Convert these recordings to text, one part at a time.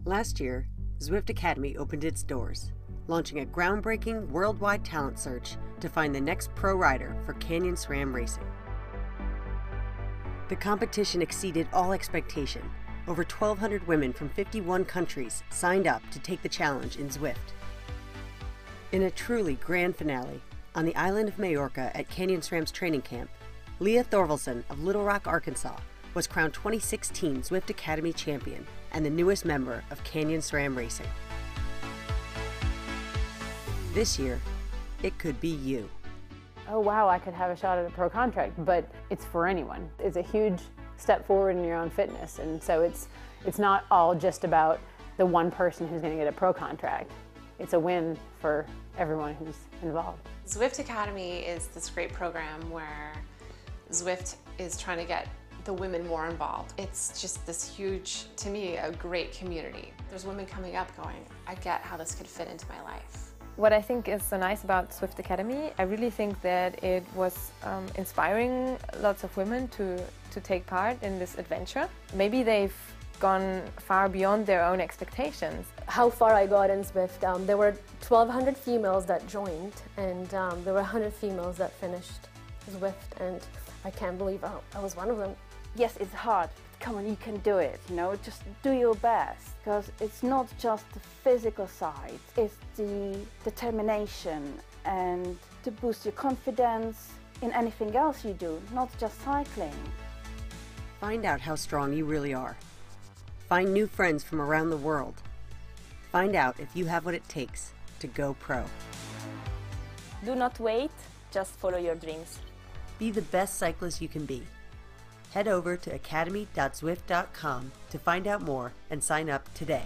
Last year, Zwift Academy opened its doors, launching a groundbreaking worldwide talent search to find the next pro rider for Canyon SRAM racing. The competition exceeded all expectation. Over 1,200 women from 51 countries signed up to take the challenge in Zwift. In a truly grand finale, on the island of Majorca at Canyon SRAM's training camp, Leah Thorvaldsen of Little Rock, Arkansas, was crowned 2016 Zwift Academy champion and the newest member of Canyon SRAM Racing. This year, it could be you. Oh wow, I could have a shot at a pro contract, but it's for anyone. It's a huge step forward in your own fitness, and so it's not all just about the one person who's going to get a pro contract. It's a win for everyone who's involved. Zwift Academy is this great program where Zwift is trying to get the women more involved. It's just this huge, to me, a great community. There's women coming up going, I get how this could fit into my life. What I think is so nice about Zwift Academy, I really think that it was inspiring lots of women to take part in this adventure. Maybe they've gone far beyond their own expectations. How far I got in Zwift, there were 1,200 females that joined, and there were 100 females that finished Zwift, and I can't believe I was one of them. Yes, it's hard. Come on, you can do it, you know, just do your best. Because it's not just the physical side, it's the determination and to boost your confidence in anything else you do, not just cycling. Find out how strong you really are. Find new friends from around the world. Find out if you have what it takes to go pro. Do not wait, just follow your dreams. Be the best cyclist you can be. Head over to academy.zwift.com to find out more and sign up today.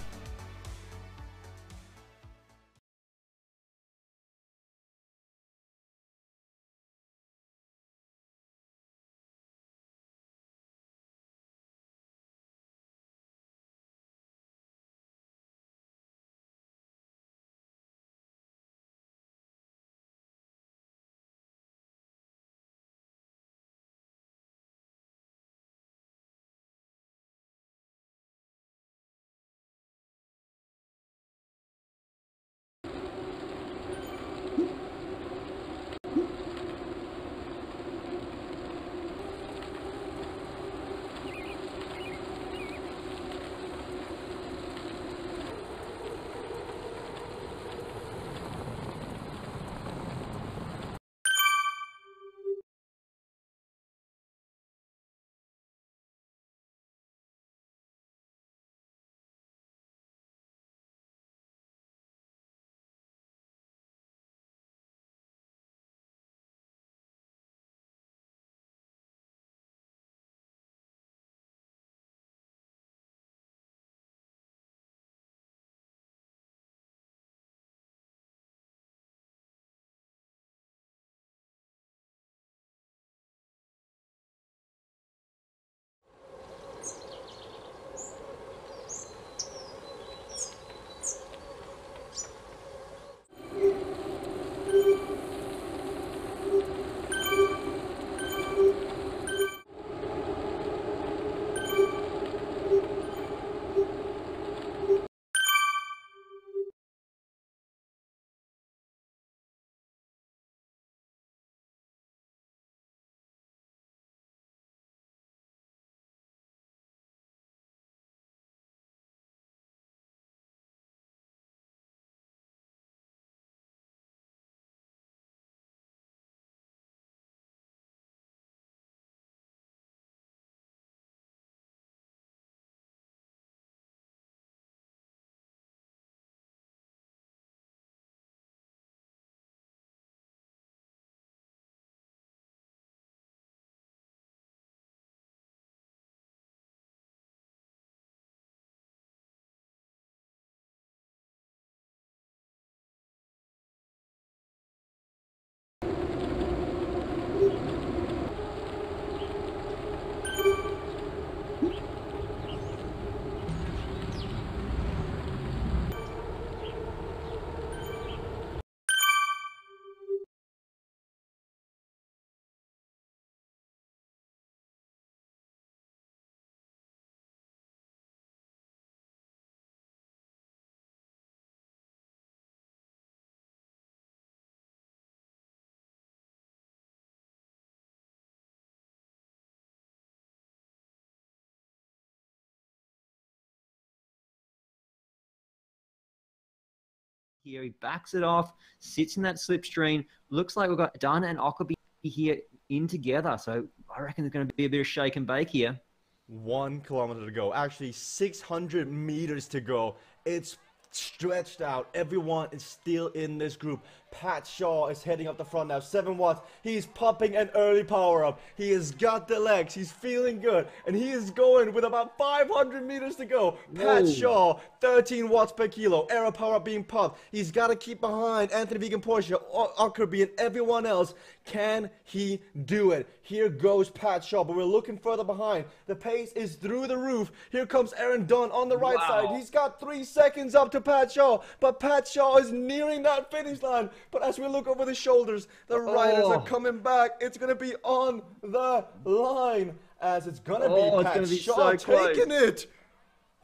here. He backs it off, sits in that slipstream. Looks like we've got Dunn and Ockerby here in together. So I reckon there's going to be a bit of shake and bake here. 1 kilometer to go. Actually, 600 meters to go. It's stretched out. Everyone is still in this group. Pat Shaw is heading up the front now. 7 watts. He's popping an early power up. He has got the legs. He's feeling good. And he is going with about 500 meters to go. Pat Shaw, 13 watts per kilo. Aero power up being popped. He's got to keep behind Anthony Vegan Porsche, Ockerby, and everyone else. Can he do it? Here goes Pat Shaw, but we're looking further behind. The pace is through the roof. Here comes Aaron Dunn on the right side. He's got 3 seconds up to Pat Shaw, but Pat Shaw is nearing that finish line. But as we look over the shoulders, the riders are coming back. It's going to be on the line, as it's going to be Pat Shaw taking it.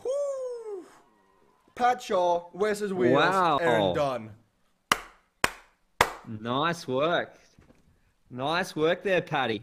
Woo. Pat Shaw, where's his wheels? Aaron Dunn. Nice work. Nice work there, Paddy.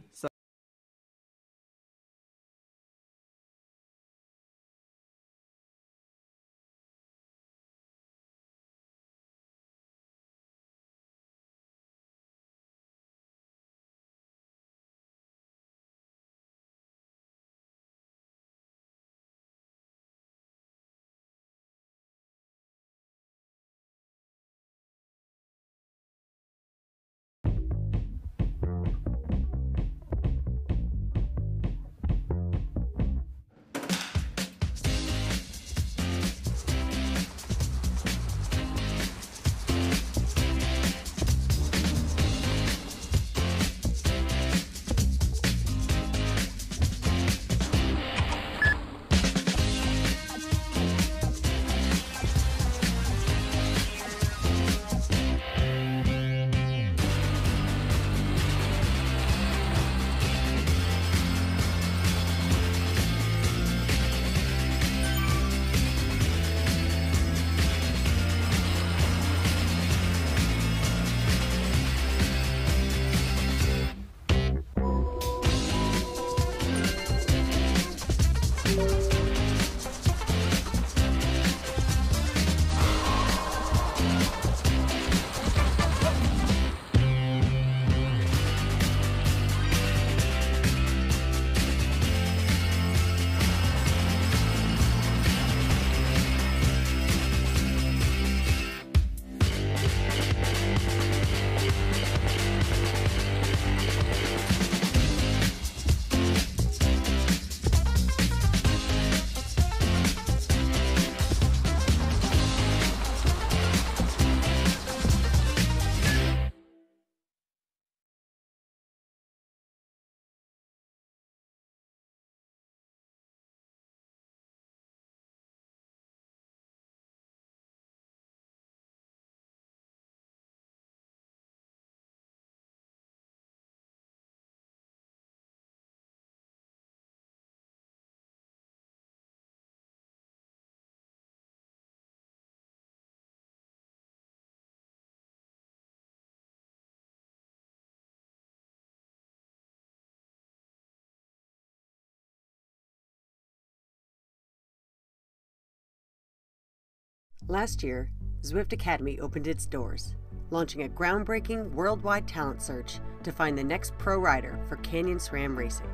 Last year, Zwift Academy opened its doors, launching a groundbreaking worldwide talent search to find the next pro rider for Canyon SRAM racing.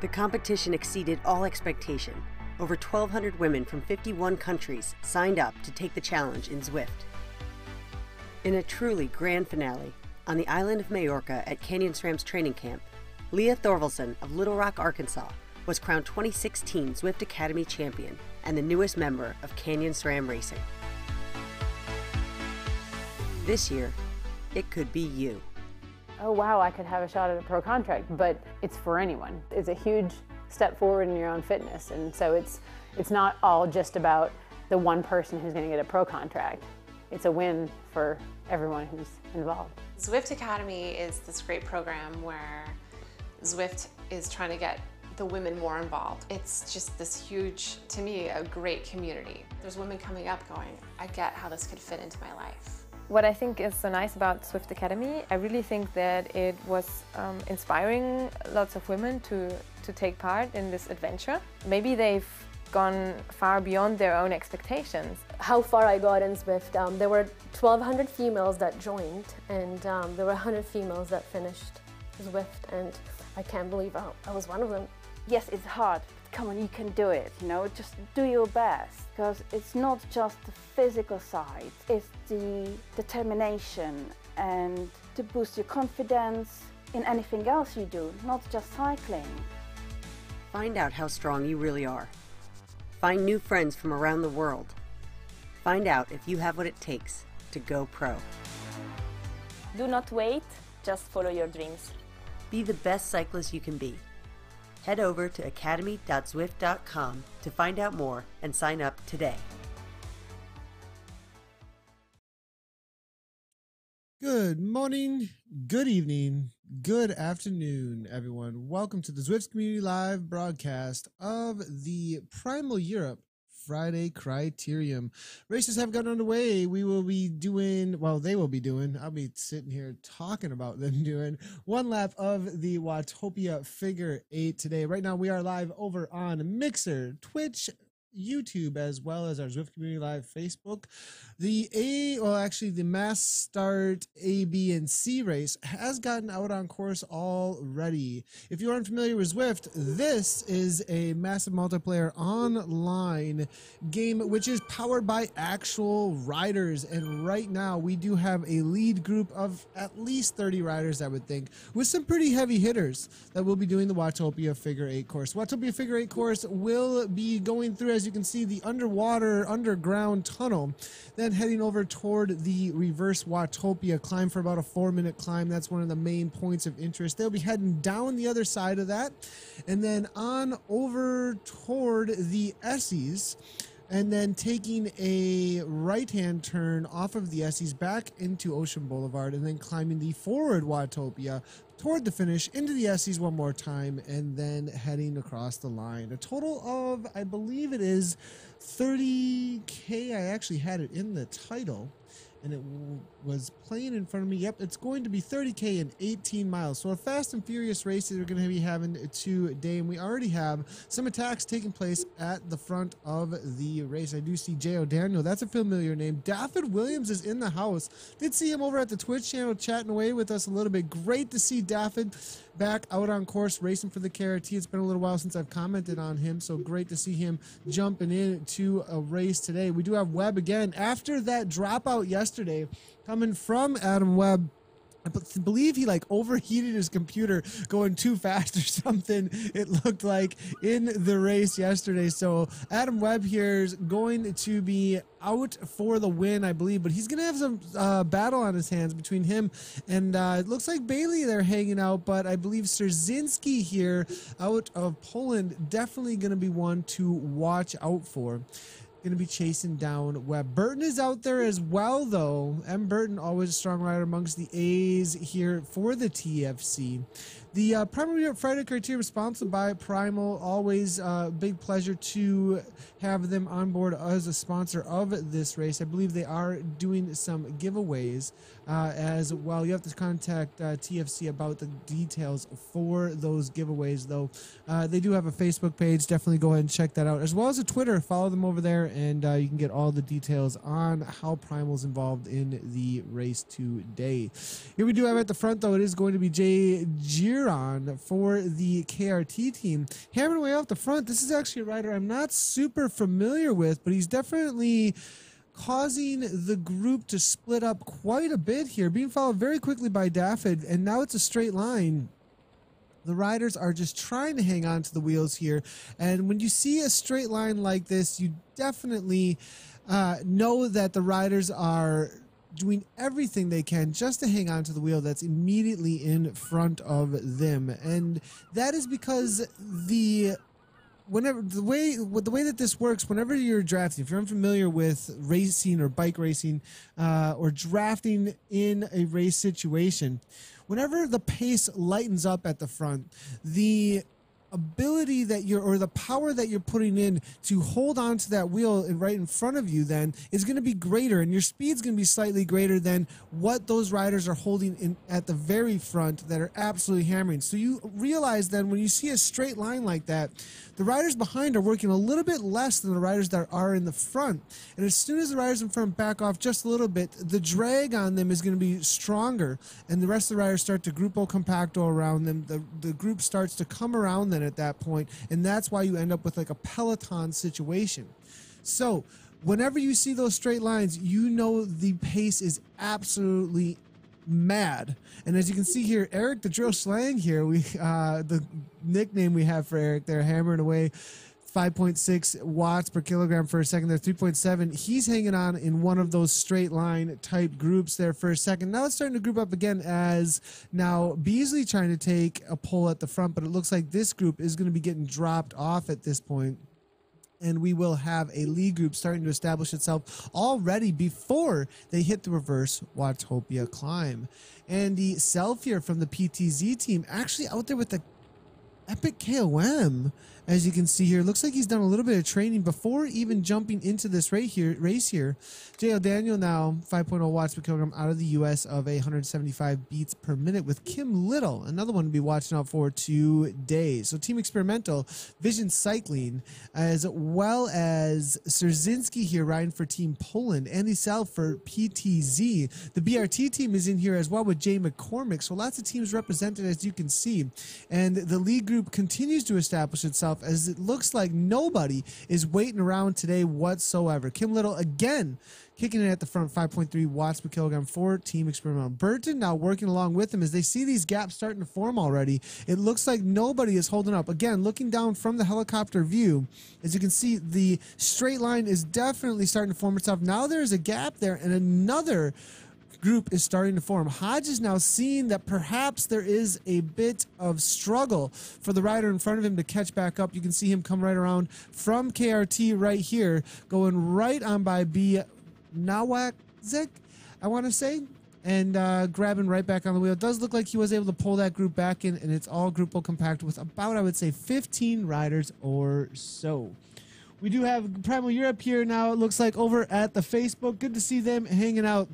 The competition exceeded all expectation. Over 1,200 women from 51 countries signed up to take the challenge in Zwift. In a truly grand finale, on the island of Majorca at Canyon SRAM's training camp, Leah Thorvaldsen of Little Rock, Arkansas, was crowned 2016 Zwift Academy champion and the newest member of Canyon SRAM Racing. This year, it could be you. Oh wow, I could have a shot at a pro contract, but it's for anyone. It's a huge step forward in your own fitness, and so it's not all just about the one person who's going to get a pro contract. It's a win for everyone who's involved. Zwift Academy is this great program where Zwift is trying to get the women more involved. It's just this huge, to me, a great community. There's women coming up going, I get how this could fit into my life. What I think is so nice about Zwift Academy, I really think that it was inspiring lots of women to take part in this adventure. Maybe they've gone far beyond their own expectations. how far I got in Zwift. There were 1,200 females that joined, and there were 100 females that finished Zwift, and I can't believe I was one of them. Yes, it's hard, but come on, you can do it, you know, just do your best. Because it's not just the physical side, it's the determination and to boost your confidence in anything else you do, not just cycling. Find out how strong you really are. Find new friends from around the world. Find out if you have what it takes to go pro. Do not wait, just follow your dreams. Be the best cyclist you can be. Head over to academy.zwift.com to find out more and sign up today. Good morning, good evening, good afternoon, everyone. Welcome to the Zwift Community Live broadcast of the Primal Europe Friday Criterium. Races have gotten underway. We will be doing, well, they will be doing, I'll be sitting here talking about them doing one lap of the Watopia Figure 8 today. Right now we are live over on Mixer, Twitch, YouTube, as well as our Zwift Community Live Facebook. The Mass Start A, B, and C race has gotten out on course already. If you aren't familiar with Zwift, this is a massive multiplayer online game which is powered by actual riders, and right now we do have a lead group of at least 30 riders, I would think, with some pretty heavy hitters that will be doing the Watopia Figure 8 course. Watopia Figure 8 course will be going through, as you can see, the underground tunnel, then heading over toward the reverse Watopia climb for about a 4-minute climb. That's one of the main points of interest. They'll be heading down the other side of that and then on over toward the Essies, and then taking a right-hand turn off of the Essies back into Ocean Boulevard, and then climbing the forward Watopia toward the finish into the Essies one more time, and then heading across the line. A total of, I believe it is 30K. I actually had it in the title, and it was playing in front of me. Yep, it's going to be 30K and 18 miles. So a fast and furious race that we're going to be having today, and we already have some attacks taking place at the front of the race. I do see J.O. Daniel. That's a familiar name. Daffod Williams is in the house. Did see him over at the Twitch channel chatting away with us a little bit. Great to see Daffod back out on course racing for the KRT. It's been a little while since I've commented on him, so great to see him jumping into a race today. We do have Webb again after that dropout yesterday, coming from Adam Webb. I believe he overheated his computer going too fast or something, it looked like, in the race yesterday. So Adam Webb here is going to be out for the win, I believe, but he's going to have some battle on his hands between him and it looks like Bailey they're hanging out, but I believe Szerzynski here out of Poland definitely going to be one to watch out for. Going to be chasing down Webb. Burton is out there as well, though. M. Burton, always a strong rider amongst the A's here for the TFC. The Primal Friday Criterium sponsored by Primal. Always a big pleasure to have them on board as a sponsor of this race. I believe they are doing some giveaways as well. You have to contact TFC about the details for those giveaways, though. They do have a Facebook page. Definitely go ahead and check that out, as well as a Twitter. Follow them over there, and you can get all the details on how Primal's involved in the race today. Here we do have at the front, though, it is going to be Jay Giron for the KRT team. Hammering away off the front. This is actually a rider I'm not super familiar with, but he's definitely causing the group to split up quite a bit here. Being followed very quickly by Daffod, and now it's a straight line. The riders are just trying to hang on to the wheels here, and when you see a straight line like this, you definitely know that the riders are doing everything they can just to hang on to the wheel that's immediately in front of them. And that is because the way that this works, whenever you're drafting, if you're unfamiliar with racing or bike racing or drafting in a race situation, whenever the pace lightens up at the front, the ability that you're, or the power that you're putting in to hold on to that wheel right in front of you then is going to be greater, and your speed's going to be slightly greater than what those riders are holding in at the very front that are absolutely hammering. So you realize then when you see a straight line like that, the riders behind are working a little bit less than the riders that are in the front. And as soon as the riders in front back off just a little bit, the drag on them is going to be stronger, and the rest of the riders start to grupo compacto around them. The group starts to come around then at that point, and that's why you end up with like a peloton situation. So whenever you see those straight lines, you know the pace is absolutely mad. And as you can see here, Eric the Drill Slang here, the nickname we have for Eric there, hammering away 5.6 watts per kilogram for a second there, 3.7. He's hanging on in one of those straight line type groups there for a second. Now it's starting to group up again, as now Beasley trying to take a pull at the front, but it looks like this group is going to be getting dropped off at this point. And we will have a lead group starting to establish itself already before they hit the reverse Watopia climb. Andy Self here from the PTZ team actually out there with the epic KOM. As you can see here, looks like he's done a little bit of training before even jumping into this race here. J.L. Daniel now 5.0 watts per kilogram out of the U.S. of 175 beats per minute with Kim Little, another one to be watching out for today. So Team Experimental, Vision Cycling, as well as Szerzynski here riding for Team Poland, Andy Sal for PTZ. The BRT team is in here as well with Jay McCormick. So lots of teams represented, as you can see. And the lead group continues to establish itself, as it looks like nobody is waiting around today whatsoever. Kim Little again kicking it at the front, 5.3 watts per kilogram for Team Experimental. Burton now working along with him as they see these gaps starting to form already. It looks like nobody is holding up. Again, looking down from the helicopter view, as you can see, the straight line is definitely starting to form itself. Now there's a gap there, and another group is starting to form. Hodge is now seeing that perhaps there is a bit of struggle for the rider in front of him to catch back up. You can see him come right around from KRT right here, going right on by B Nawakzik, I want to say, and grabbing right back on the wheel. It does look like he was able to pull that group back in, and it's all grupo compact with about, I would say, 15 riders or so. We do have Primal Europe here now, it looks like, over at the Facebook. Good to see them hanging out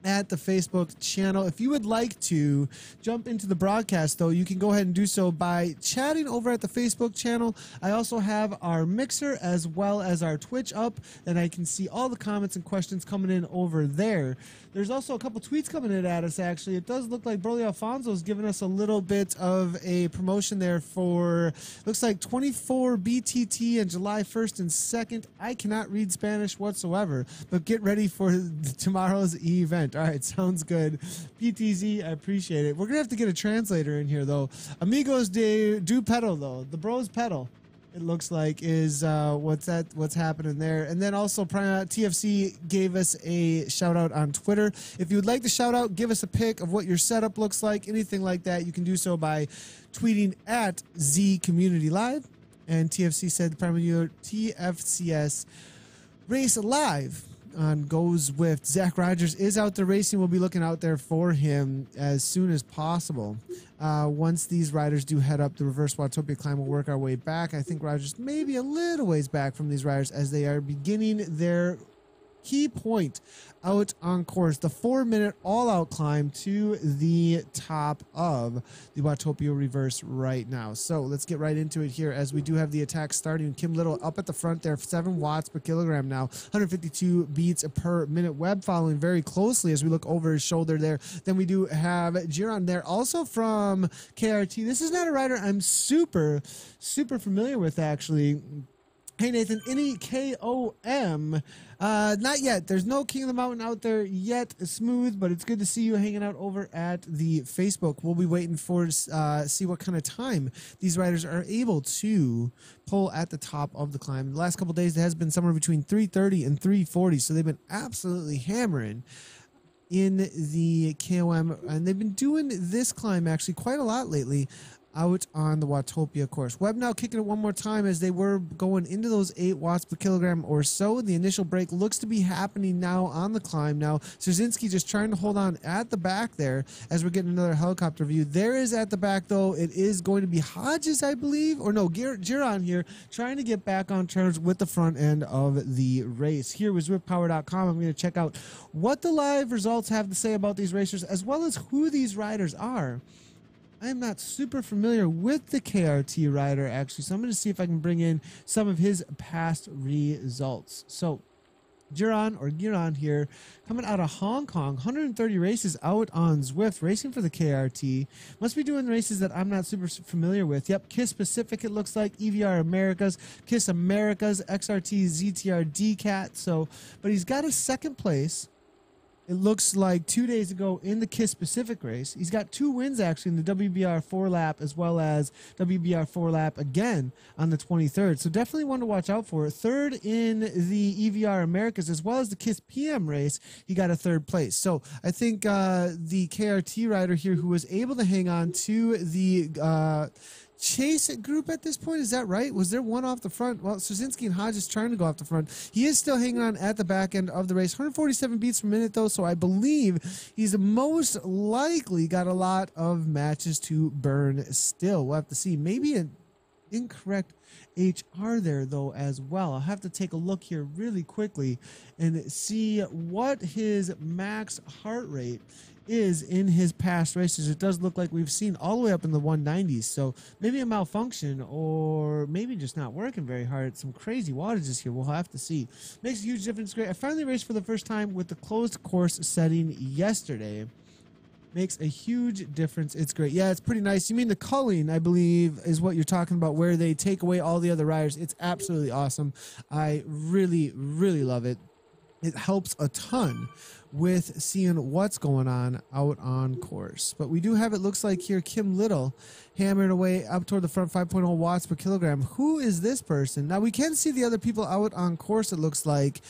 at the Facebook channel. If you would like to jump into the broadcast, though, you can go ahead and do so by chatting over at the Facebook channel. I also have our Mixer as well as our Twitch up, and I can see all the comments and questions coming in over there. There's also a couple tweets coming in at us, actually. It does look like Broly Alfonso is giving us a little bit of a promotion there for, looks like 24 BTT on July 1st and 2nd. I cannot read Spanish whatsoever, but get ready for tomorrow's event. All right, sounds good. PTZ, I appreciate it. We're going to have to get a translator in here, though. Amigos do pedal, though. The bros pedal, it looks like, is what's happening there. And then also TFC gave us a shout out on Twitter. If you would like to shout out, give us a pic of what your setup looks like, anything like that, you can do so by tweeting at Z Community Live. And TFC said Primal TFCS Race Live on Go Zwift. Zach Rogers is out there racing. We'll be looking out there for him as soon as possible. Once these riders do head up the reverse Watopia climb, we'll work our way back. I think Rogers may be a little ways back from these riders as they are beginning their key point out on course, the 4-minute all-out climb to the top of the Watopia reverse right now. So let's get right into it here as we do have the attack starting. Kim Little up at the front there, 7 watts per kilogram now, 152 beats per minute. Webb following very closely as we look over his shoulder there. Then we do have Giron there, also from KRT. This is not a rider I'm super familiar with, actually. Hey Nathan, any KOM? Not yet. There's no King of the Mountain out there yet. Smooth, but it's good to see you hanging out over at the Facebook. We'll be waiting for see what kind of time these riders are able to pull at the top of the climb. The last couple days, it has been somewhere between 3:30 and 3:40, so they've been absolutely hammering in the KOM, and they've been doing this climb actually quite a lot lately. out on the Watopia course. Webb now kicking it one more time as they were going into those 8 watts per kilogram or so. The initial break looks to be happening now on the climb. Now, Strzezinski just trying to hold on at the back there as we're getting another helicopter view. There is at the back, though, it is going to be Hodges, I believe, or no, Giron here, trying to get back on terms with the front end of the race. Here with ZwiftPower.com, I'm going to check out what the live results have to say about these racers, as well as who these riders are. I am not super familiar with the KRT rider, actually, so I'm going to see if I can bring in some of his past results. So, Giron here, coming out of Hong Kong, 130 races out on Zwift, racing for the KRT. Must be doing races that I'm not super familiar with. Yep, KISS Pacific, it looks like, EVR Americas, KISS Americas, XRT, ZTR, DCAT. So, but he's got a second place. It looks like 2 days ago in the KISS Pacific race. He's got 2 wins, actually, in the WBR 4-lap as well as WBR 4-lap again on the 23rd. So definitely one to watch out for. Third in the EVR Americas as well as the KISS PM race. He got a 3rd place. So I think the KRT rider here who was able to hang on to the Chase group at this point, is that right? Was there one off the front? Well, Strzezinski and Hodges trying to go off the front. He is still hanging on at the back end of the race. 147 beats per minute, though, so I believe he's most likely got a lot of matches to burn still. We'll have to see. Maybe an incorrect HR there, though, as well. I'll have to take a look here really quickly and see what his max heart rate is in his past races. It does look like we've seen all the way up in the 190s, so maybe a malfunction or maybe just not working very hard. Some crazy wattages here. We'll have to see. Makes a huge difference. Great. I finally raced for the first time with the closed course setting yesterday. Makes a huge difference. It's great. Yeah, it's pretty nice. You mean the culling, I believe, is what you're talking about, where they take away all the other riders. It's absolutely awesome. I really, really love it. It helps a ton with seeing what's going on out on course. But we do have, it looks like here, Kim Little hammered away up toward the front, 5.0 watts per kilogram. Who is this person? Now, we can see the other people out on course, it looks like,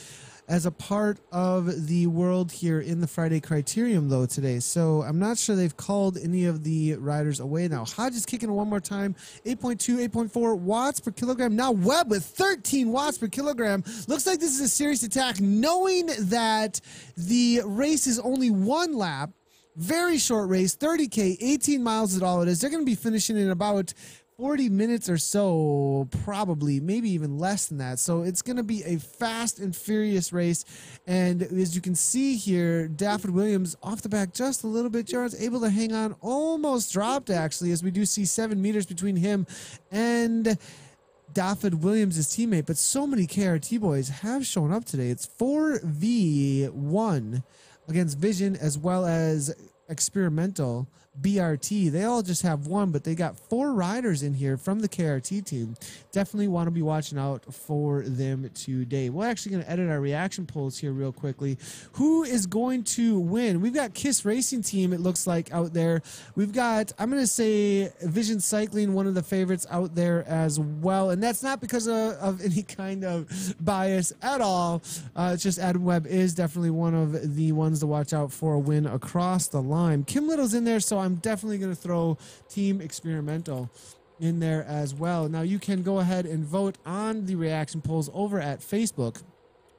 as a part of the world here in the Friday Criterium, though, today. So I'm not sure they've called any of the riders away now. Hodges kicking it one more time. 8.2, 8.4 watts per kilogram. Now Webb with 13 watts per kilogram. Looks like this is a serious attack, knowing that the race is only 1 lap. Very short race, 30K, 18 miles is all it is. They're going to be finishing in about 40 minutes or so, probably, maybe even less than that. So it's going to be a fast and furious race. And as you can see here, Dafford Williams off the back just a little bit. Jared's able to hang on, almost dropped actually, as we do see 7 meters between him and Dafford Williams' teammate. But so many KRT boys have shown up today. It's 4v1 against Vision as well as Experimental BRT. They all just have 1, but they got 4 riders in here from the KRT team. Definitely want to be watching out for them today. We're actually going to edit our reaction polls here real quickly. Who is going to win? We've got KISS Racing Team, it looks like, out there. We've got, I'm going to say, Vision Cycling, one of the favorites out there as well. And that's not because of any kind of bias at all. It's just Adam Webb is definitely one of the ones to watch out for a win across the line. Kim Little's in there, so I'm definitely going to throw Team Experimental in there as well. Now you can go ahead and vote on the reaction polls over at Facebook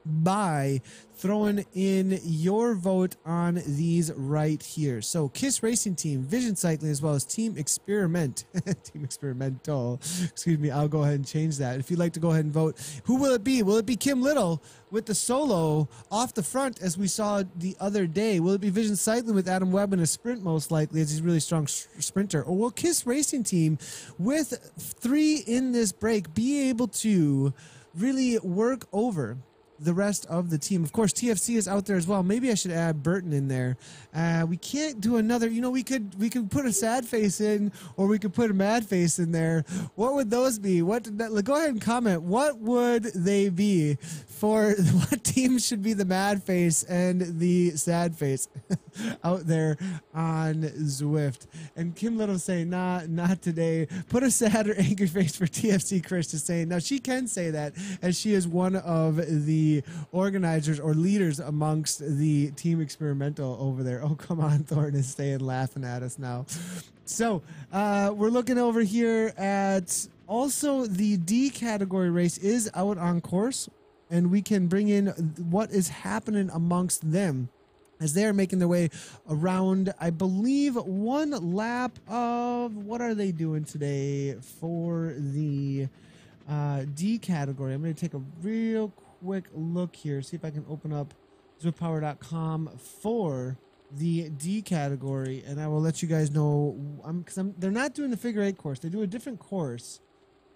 by throwing in your vote on these right here. So KISS Racing Team, Vision Cycling, as well as Team Experiment. Team Experimental. Excuse me, I'll go ahead and change that. If you'd like to go ahead and vote, who will it be? Will it be Kim Little with the solo off the front as we saw the other day? Will it be Vision Cycling with Adam Webb in a sprint most likely, as he's a really strong sprinter? Or will KISS Racing Team with 3 in this break be able to really work over the rest of the team? Of course, TFC is out there as well. Maybe I should add Burton in there. We can't do another, you know, we could put a sad face in, or we could put a mad face in there. What would those be? Go ahead and comment. What would they be for what team should be the mad face and the sad face out there on Zwift? And Kim Little saying, nah, not today. Put a sad or angry face for TFC. Chris is saying, now she can say that, as she is one of the the organizers or leaders amongst the Team Experimental over there. Oh, come on, Thornton is staying laughing at us now. So we're looking over here at also the D category race is out on course, and we can bring in what is happening amongst them as they're making their way around, I believe, one lap of, what are they doing today for the D category? I'm going to take a real quick look here, see if I can open up zwiftpower.com for the D category, and I will let you guys know, because they're not doing the figure 8 course. They do a different course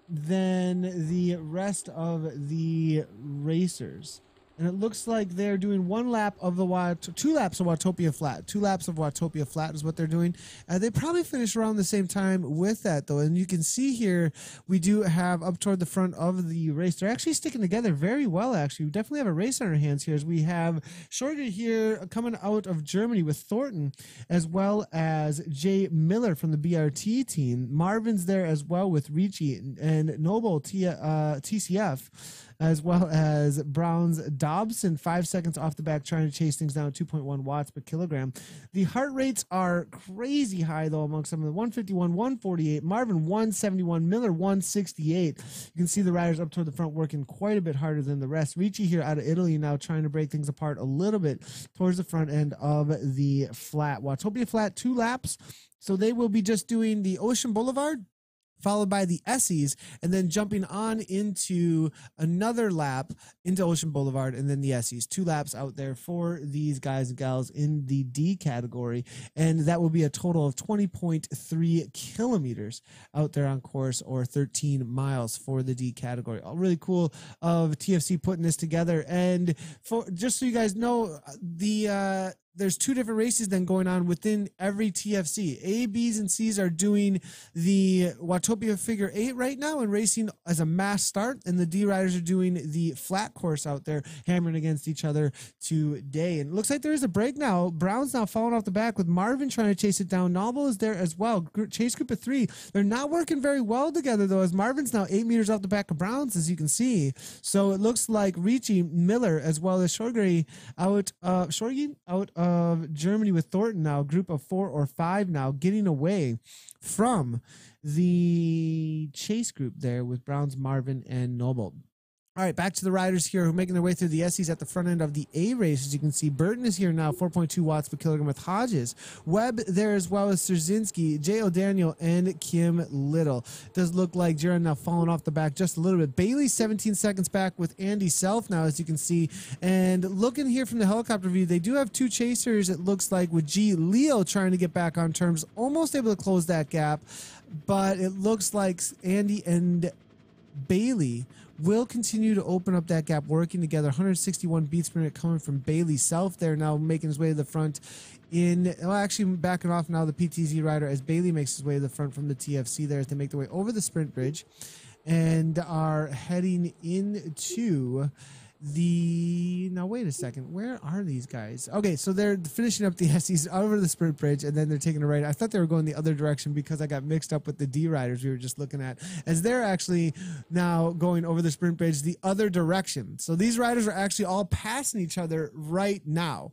than the rest of the racers. And it looks like they're doing one lap of the two laps of Watopia Flat. 2 laps of Watopia Flat is what they're doing. They probably finish around the same time with that, though. And you can see here, we do have up toward the front of the race. They're actually sticking together very well, actually. We definitely have a race on our hands here, as we have Schorger here coming out of Germany with Thornton, as well as Jay Miller from the BRT team. Marvin's there as well with Ricci and Noble TCF, as well as Brown's Dobson, 5 seconds off the back, trying to chase things down at 2.1 watts per kilogram. The heart rates are crazy high, though, among some of the 151, 148, Marvin 171, Miller 168. You can see the riders up toward the front working quite a bit harder than the rest. Ricci here out of Italy now trying to break things apart a little bit towards the front end of the flat. Watopia Flat, 2 laps. So they will be just doing the Ocean Boulevard, followed by the Essies, and then jumping on into another lap into Ocean Boulevard, and then the Essies. 2 laps out there for these guys and gals in the D category, and that will be a total of 20.3 kilometers out there on course, or 13 miles for the D category. All really cool of TFC putting this together. And for just so you guys know, there's 2 different races then going on within every TFC. A, B's, and C's are doing the Watopia Figure 8 right now and racing as a mass start, and the D riders are doing the flat course out there, hammering against each other today. And it looks like there is a break now. Brown's now falling off the back with Marvin trying to chase it down. Noble is there as well. Chase group of 3. They're not working very well together, though, as Marvin's now 8 meters off the back of Brown's, as you can see. So it looks like Ricci, Miller, as well as Schorger out of Germany with Thornton now, a group of 4 or 5 now, getting away from the chase group there with Browns, Marvin, and Noble. All right, back to the riders here who are making their way through the Essies at the front end of the A race. As you can see, Burton is here now, 4.2 watts per kilogram with Hodges. Webb there as well as Szerzynski, J. O'Daniel, and Kim Little. It does look like Jaron now falling off the back just a little bit. Bailey 17 seconds back with Andy Self now, as you can see. And looking here from the helicopter view, they do have 2 chasers, it looks like, with G. Leo trying to get back on terms, almost able to close that gap. But it looks like Andy and Bailey will continue to open up that gap, working together. 161 beats per minute coming from Bailey Self there now, making his way to the front actually backing off now, the PTZ rider, as Bailey makes his way to the front from the TFC there as they make their way over the sprint bridge and are heading into now wait a second, where are these guys? Okay, so they're finishing up the SEs over the sprint bridge, and then they're taking a right. I thought they were going the other direction because I got mixed up with the D riders we were just looking at, as they're actually now going over the sprint bridge the other direction. So these riders are actually all passing each other right now.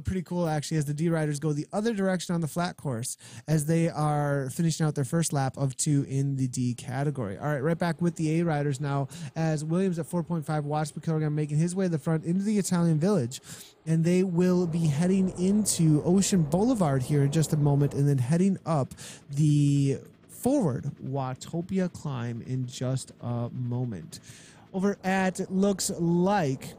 Pretty cool, actually, as the D riders go the other direction on the flat course as they are finishing out their first lap of 2 in the D category. All right, right back with the A riders now, as Williams at 4.5 watts per kilogram making his way to the front into the Italian village, and they will be heading into Ocean Boulevard here in just a moment, and then heading up the forward Watopia climb in just a moment. Over at, it looks like,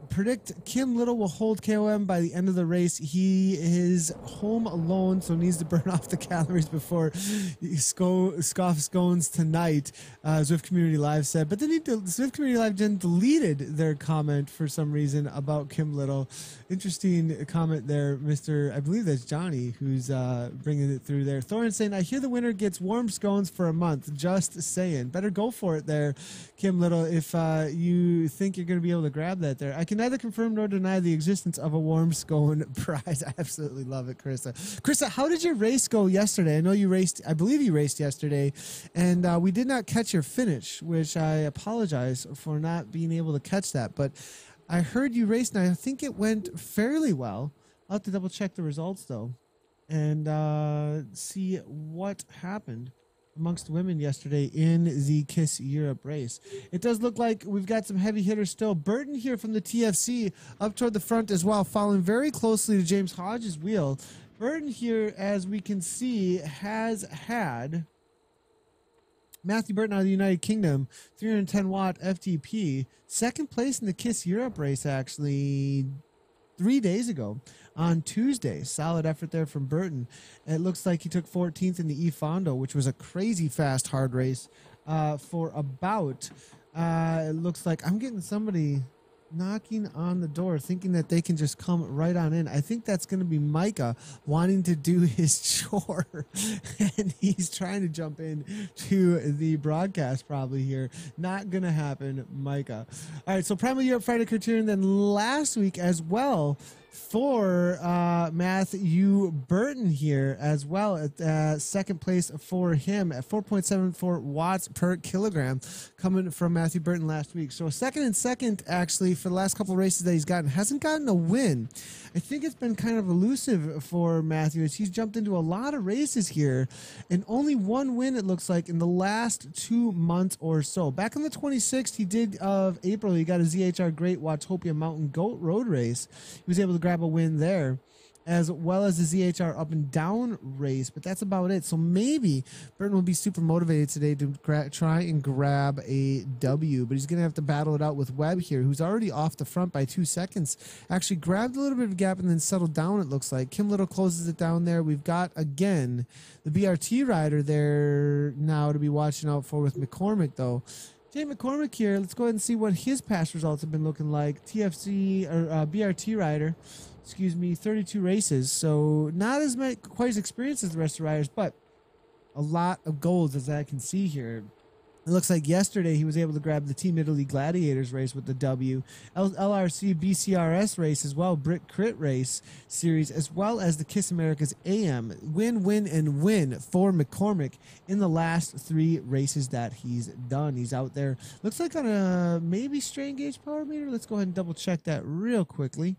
predict Kim Little will hold KOM by the end of the race. He is home alone, so needs to burn off the calories before he scoffs scones tonight, Zwift Community Live said. But then Zwift Community Live deleted their comment for some reason about Kim Little. Interesting comment there, Mr. I believe that's Johnny who's bringing it through there. Thorin saying, I hear the winner gets warm scones for a month. Just saying. Better go for it there, Kim Little, if you think you're going to be able to grab that there. I can neither confirm nor deny the existence of a warm scone prize. I absolutely love it, Carissa. Carissa, how did your race go yesterday? I know you raced, I believe you raced yesterday, and we did not catch your finish, which I apologize for not being able to catch that. But I heard you raced, and I think it went fairly well. I'll have to double check the results, though, and see what happened amongst women yesterday in the KISS Europe race. It does look like we've got some heavy hitters still. Burton here from the TFC up toward the front as well, following very closely to James Hodges' wheel. Burton here, as we can see, has had Matthew Burton out of the United Kingdom, 310 watt FTP, second place in the KISS Europe race actually 3 days ago. On Tuesday, solid effort there from Burton. It looks like he took 14th in the E Fondo, which was a crazy fast hard race for about, it looks like I'm getting somebody knocking on the door thinking that they can just come right on in. I think that's going to be Micah wanting to do his chore and he's trying to jump in to the broadcast probably here. Not going to happen, Micah. All right, so Primal Europe Friday Criterium, then last week as well for Matthew Burton here as well at second place for him at 4.74 watts per kilogram coming from Matthew Burton last week. So second and second actually for the last couple of races that he's gotten. Hasn't gotten a win. I think it's been kind of elusive for Matthew as he's jumped into a lot of races here and only one win it looks like in the last 2 months or so. Back on the 26th of April, he got a ZHR Great Watopia Mountain Goat Road race. He was able to grab a win there, as well as the ZHR up and down race, but that's about it. So maybe Burton will be super motivated today to try and grab a W, but he's going to have to battle it out with Webb here, who's already off the front by 2 seconds. Actually grabbed a little bit of a gap and then settled down, it looks like. Kim Little closes it down there. We've got, again, the BRT rider there now to be watching out for with McCormick, though. Jay McCormick here, let's go ahead and see what his past results have been looking like. TFC, or BRT rider, 32 races. So not as much, quite as experienced as the rest of the riders, but a lot of golds as I can see here. It looks like yesterday he was able to grab the Team Italy Gladiators race with the W, LRC BCRS race as well, Brit Crit race series, as well as the KISS America's AM. Win, win, and win for McCormick in the last 3 races that he's done. He's out there. Looks like on a maybe strain gauge power meter. Let's go ahead and double check that real quickly.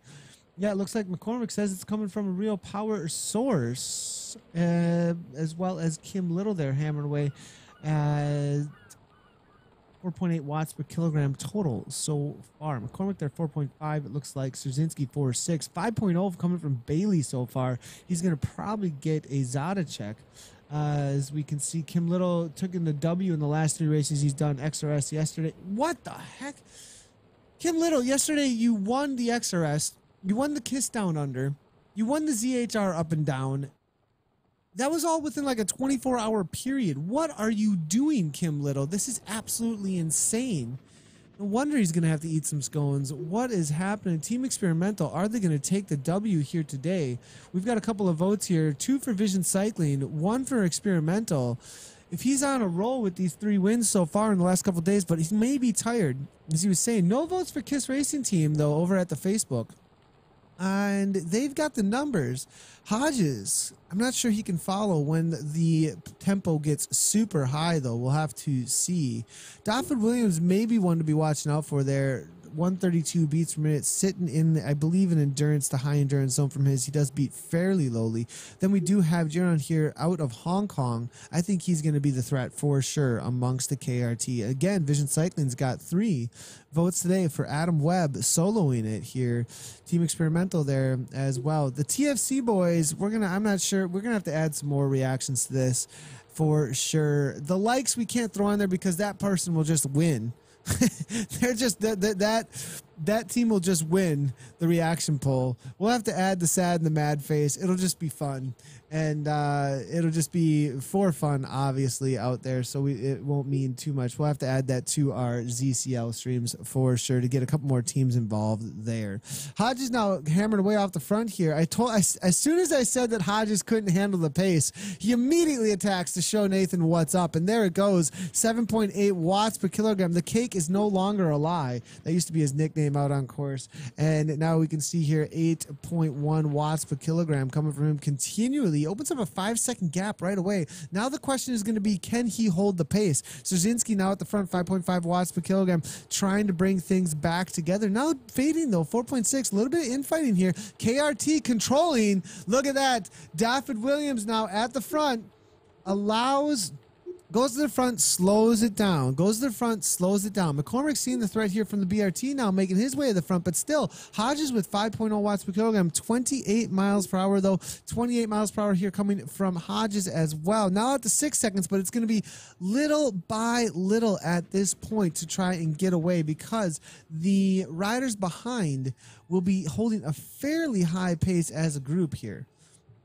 Yeah, it looks like McCormick says it's coming from a real power source, as well as Kim Little there hammering away. 4.8 watts per kilogram total so far. McCormick there 4.5. It looks like Szerzynski 4.6. 5.0 coming from Bailey so far. He's going to probably get a Zada check. As we can see, Kim Little took in the W in the last 3 races he's done. XRS yesterday. What the heck? Kim Little, yesterday you won the XRS. You won the KISS Down Under. You won the ZHR Up and Down. That was all within like a 24-hour period. What are you doing, Kim Little? This is absolutely insane. No wonder he's going to have to eat some scones. What is happening? Team Experimental, are they going to take the W here today? We've got a couple of votes here. 2 for Vision Cycling, 1 for Experimental. If he's on a roll with these 3 wins so far in the last couple of days, but he may be tired. As he was saying, no votes for KISS Racing Team, though, over at the Facebook. And they've got the numbers. Hodges, I'm not sure he can follow when the tempo gets super high, though. We'll have to see. Dafford Williams may be one to be watching out for there. 132 beats per minute, sitting in, I believe, an endurance to high endurance zone from his. He does beat fairly lowly. Then we do have Jiron here out of Hong Kong. I think he's going to be the threat for sure amongst the KRT. Again, Vision Cycling's got 3 votes today for Adam Webb soloing it here. Team Experimental there as well. The TFC boys, I'm not sure, we're gonna have to add some more reactions to this for sure. The likes we can't throw on there because that person will just win. They're just that team will just win the reaction poll. We'll have to add the sad and the mad face. It'll just be fun, and it'll just be for fun, obviously, out there. So it won't mean too much. We'll have to add that to our ZCL streams for sure to get a couple more teams involved there. Hodges now hammered away off the front here. As soon as I said that Hodges couldn't handle the pace, he immediately attacks to show Nathan what's up, and there it goes. 7.8 watts per kilogram. The cake is no longer a lie. That used to be his nickname nickname out on course. And now we can see here 8.1 watts per kilogram coming from him continually. He opens up a 5-second gap right away. Now the question is going to be, can he hold the pace? Szerzynski now at the front, 5.5 watts per kilogram, trying to bring things back together. Now fading though, 4.6, a little bit of infighting here. KRT controlling. Look at that. Daffyd Williams now at the front, goes to the front, slows it down. Goes to the front, slows it down. McCormick's seeing the threat here from the BRT now, making his way to the front, but still, Hodges with 5.0 watts per kilogram, 28 miles per hour though. 28 miles per hour here coming from Hodges as well. Now at the 6 seconds, but it's going to be little by little at this point to try and get away, because the riders behind will be holding a fairly high pace as a group here.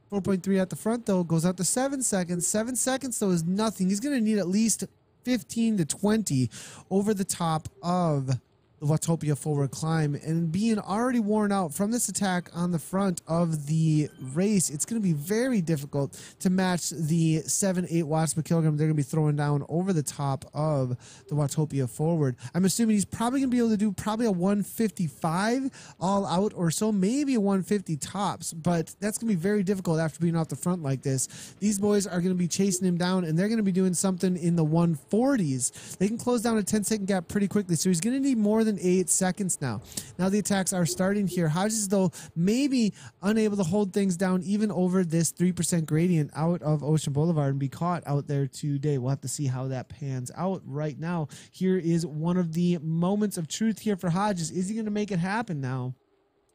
4.3 at the front, though, goes out to 7 seconds. 7 seconds, though, is nothing. He's going to need at least 15 to 20 over the top of the Watopia forward climb. And being already worn out from this attack on the front of the race, it's going to be very difficult to match the 7-8 watts per kilogram they're going to be throwing down over the top of the Watopia forward. I'm assuming he's probably going to be able to do probably a 155 all out or so, maybe a 150 tops, but that's going to be very difficult after being off the front like this. These boys are going to be chasing him down, and they're going to be doing something in the 140s. They can close down a 10-second gap pretty quickly, so he's going to need more than 8 seconds now. Now the attacks are starting here. Hodges, though, maybe unable to hold things down even over this 3% gradient out of Ocean Boulevard and be caught out there today. We'll have to see how that pans out. Right now, here is one of the moments of truth here for Hodges. Is he going to make it happen now?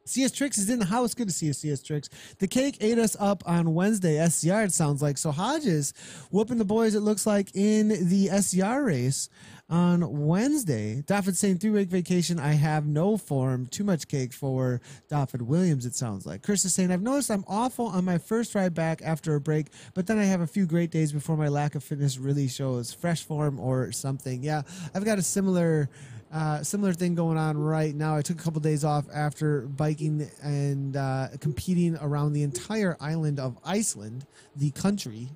CS Tricks is in the house. Good to see you, CS Tricks. The cake ate us up on Wednesday, SCR, it sounds like. So Hodges whooping the boys, it looks like, in the SCR race on Wednesday. Daffyd saying 3-week vacation. I have no form. Too much cake for Daffyd Williams, it sounds like. Chris is saying, I've noticed I'm awful on my first ride back after a break, but then I have a few great days before my lack of fitness really shows. Fresh form or something. Yeah, I've got a similar thing going on right now. I took a couple days off after biking and competing around the entire island of Iceland, the country,